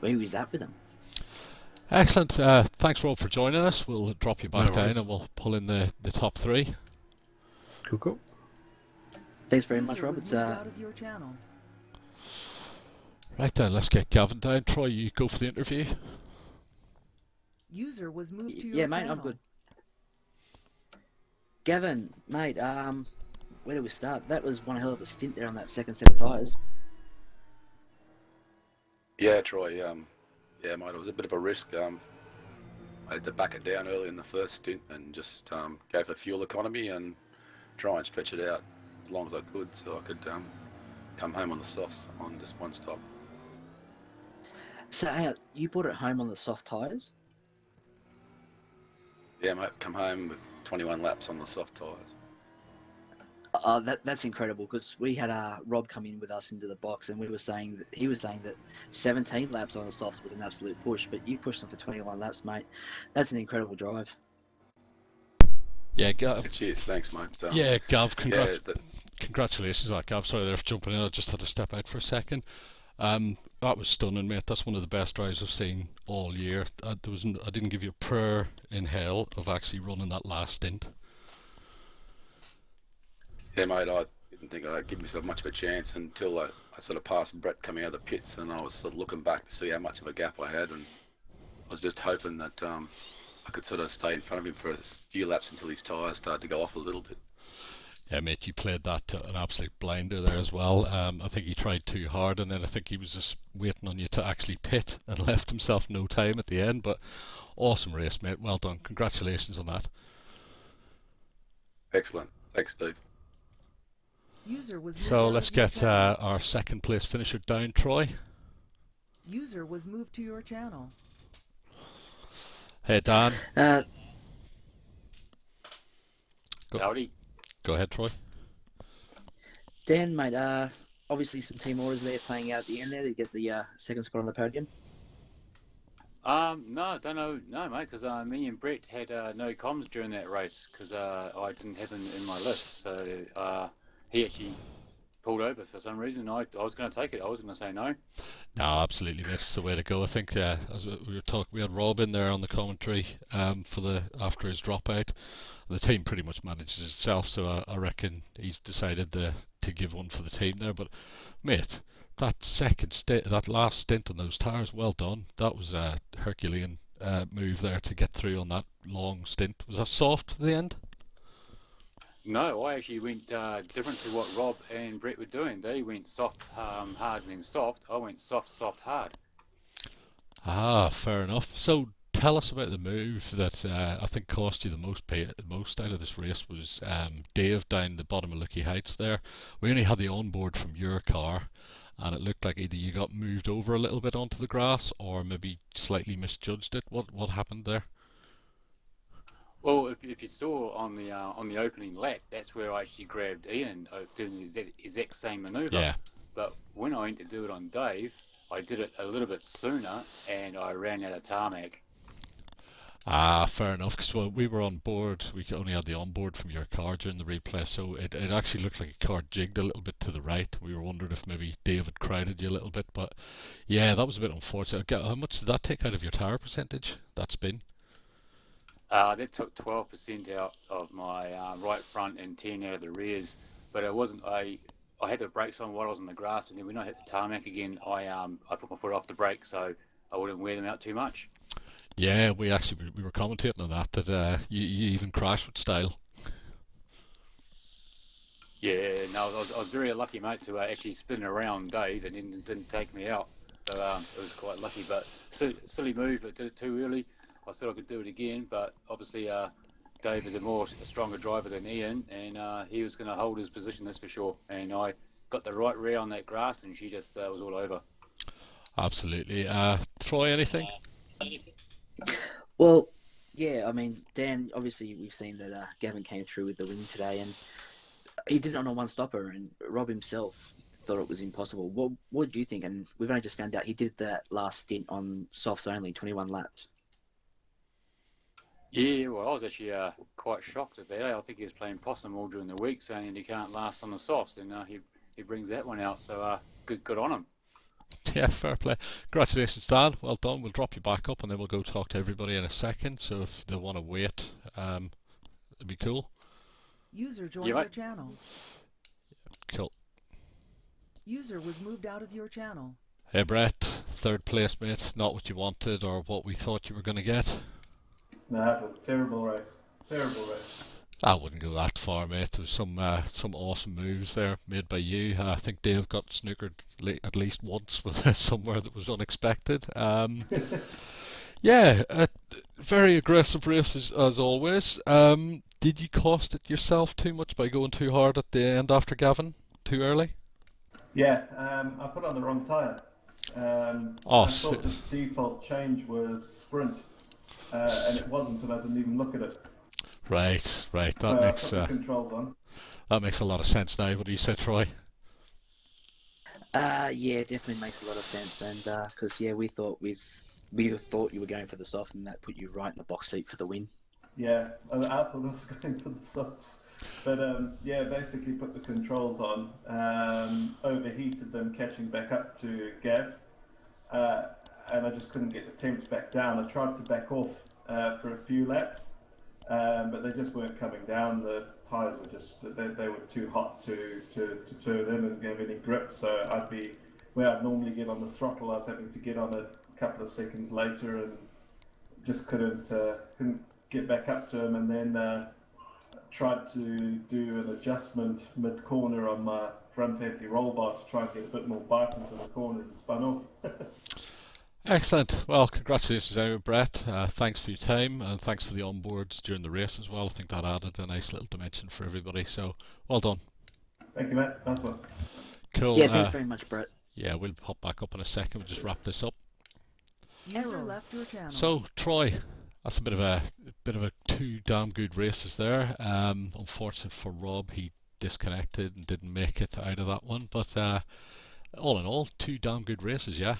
with them. Excellent. Thanks, Rob, for joining us. We'll drop you back down and we'll pull in the top three. Cool. Thanks very much, User Rob. was It's moved out of your channel. Right then, let's get Gavin down. Troy, you go for the interview. User was moved to your yeah, channel. mate, I'm good. Gavin, mate, where do we start? That was one hell of a stint there on that second set of tyres. Yeah, Troy. Yeah, mate, it was a bit of a risk. I had to back it down early in the first stint and just go for fuel economy and try and stretch it out as long as I could, so I could come home on the softs on just one stop. So, hang on, you brought it home on the soft tyres? Yeah, mate, come home with 21 laps on the soft tyres. That's incredible because we had Rob come in with us into the box and he was saying that 17 laps on the softs was an absolute push, but you pushed them for 21 laps, mate. That's an incredible drive. Yeah, Gav. Cheers, thanks, mate. Yeah, Gav, congratulations on that, Gav. Sorry there for jumping in. I just had to step out for a second. That was stunning, mate. That's one of the best drives I've seen all year. I didn't give you a prayer in hell of actually running that last stint. Yeah, mate, I didn't think I'd give myself much of a chance until I sort of passed Brett coming out of the pits, and I was sort of looking back to see how much of a gap I had, and I was just hoping that I could sort of stay in front of him for a few laps until his tyres started to go off a little bit. Yeah, mate, you played that an absolute blinder there as well. I think he tried too hard, and then I think he was just waiting on you to actually pit and left himself no time at the end. But awesome race, mate. Well done. Congratulations on that. Excellent. Thanks, Steve. User was moved So out let's of your get channel. our second place finisher down, Troy. User was moved to your channel. Hey, Dan. Howdy. Go ahead, Troy. Dan, mate, obviously some team orders there playing out at the end there to get the second spot on the podium. No, don't know, no, mate, because me and Brett had no comms during that race because I didn't have him in my list. So he actually pulled over for some reason. I was going to take it. I was going to say no. No, absolutely, mate. It's the way to go. I think as we were talking, we had Rob in there on the commentary after his dropout. The team pretty much manages itself, so I reckon he's decided to give one for the team there. But mate, that last stint on those tyres, well done. That was a Herculean move there to get through on that long stint. Was that soft at the end? No, I actually went different to what Rob and Brett were doing. They went soft, hard, and then soft. I went soft, soft, hard. Ah, fair enough. So tell us about the move that I think cost you the most out of this race was Dave down the bottom of Lucky Heights there. We only had the onboard from your car, and it looked like either you got moved over a little bit onto the grass or maybe slightly misjudged it. What happened there? Well, if you saw on the opening lap, that's where I actually grabbed Ian doing the exact same manoeuvre. Yeah. But when I went to do it on Dave, I did it a little bit sooner, and I ran out of tarmac. Ah, fair enough, because we were on board, we only had the onboard from your car during the replay, so it actually looked like a car jigged a little bit to the right. We were wondering if maybe David crowded you a little bit, but yeah, that was a bit unfortunate. How much did that take out of your tyre percentage, that spin? That took 12% out of my right front and 10 out of the rears, but it wasn't. I had the brakes on while I was on the grass, and then when I hit the tarmac again, I put my foot off the brake so I wouldn't wear them out too much. Yeah, we were commentating on that you even crashed with style. Yeah, no, I was very lucky, mate, to actually spin around Dave and then didn't take me out. So it was quite lucky, but silly move. I did it too early. I thought I could do it again, but obviously Dave is a stronger driver than Ian, and he was going to hold his position, that's for sure. And I got the right rear on that grass, and she just was all over. Absolutely. Troy, anything? Well, yeah, I mean, Dan, obviously we've seen that Gavin came through with the win today, and he did it on a one-stopper, and Rob himself thought it was impossible. What do you think? And we've only just found out he did that last stint on softs only, 21 laps. Yeah, well, I was actually quite shocked at that. I think he was playing possum all during the week, saying he can't last on the softs, and he brings that one out, so good on him. Yeah, fair play. Congratulations, Dan. Well done. We'll drop you back up and then we'll go talk to everybody in a second. So if they want to wait, it'd be cool. User joined your channel. Cool. User was moved out of your channel. Hey, Brett. Third place, mate. Not what you wanted or what we thought you were going to get. No, it was a terrible race. Terrible race. I wouldn't go that far, mate. There was some awesome moves there made by you. I think Dave got snookered at least once with somewhere that was unexpected. Yeah, very aggressive race as always. Did you cost it yourself too much by going too hard at the end after Gavin? Too early? Yeah, I put on the wrong tyre. I thought the default change was sprint, and it wasn't, and I didn't even look at it. Right. That so makes I put the controls on. That makes a lot of sense now. What do you say, Troy? Yeah, it definitely makes a lot of sense, and because we thought you were going for the softs, and that put you right in the box seat for the win. Yeah, I thought I was going for the softs, but basically put the controls on, overheated them, catching back up to Gav, and I just couldn't get the temps back down. I tried to back off for a few laps, but they just weren't coming down. The tyres were just they were too hot to turn in and give any grip. So where I'd normally get on the throttle, I was having to get on it a couple of seconds later, and just couldn't get back up to him. And then tried to do an adjustment mid corner on my front anti-roll bar to try and get a bit more bite into the corner, and spun off. Excellent. Well, congratulations anyway, Brett. Thanks for your time and thanks for the onboards during the race as well. I think that added a nice little dimension for everybody. So, well done. Thank you, mate. Nice one. Cool. Yeah, thanks very much, Brett. Yeah, we'll hop back up in a second. We'll just wrap this up. User left your channel. So, Troy, that's a bit of a two damn good races there. Unfortunate for Rob, he disconnected and didn't make it out of that one. But all in all, two damn good races, yeah.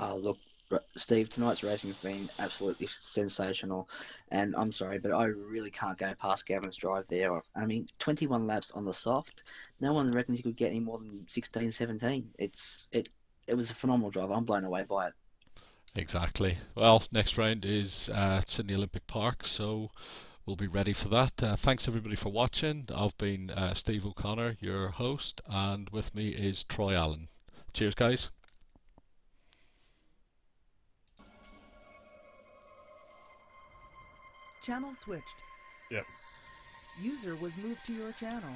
Look, Steve, tonight's racing's been absolutely sensational, and I'm sorry, but I really can't go past Gavin's drive there. I mean, 21 laps on the soft. No one reckons you could get any more than 16, 17. It was a phenomenal drive. I'm blown away by it. Exactly. Well, next round is Sydney Olympic Park, so we'll be ready for that. Thanks everybody for watching. I've been Steve O'Connor, your host, and with me is Troy Allen. Cheers, guys. Channel switched. Yep. User was moved to your channel.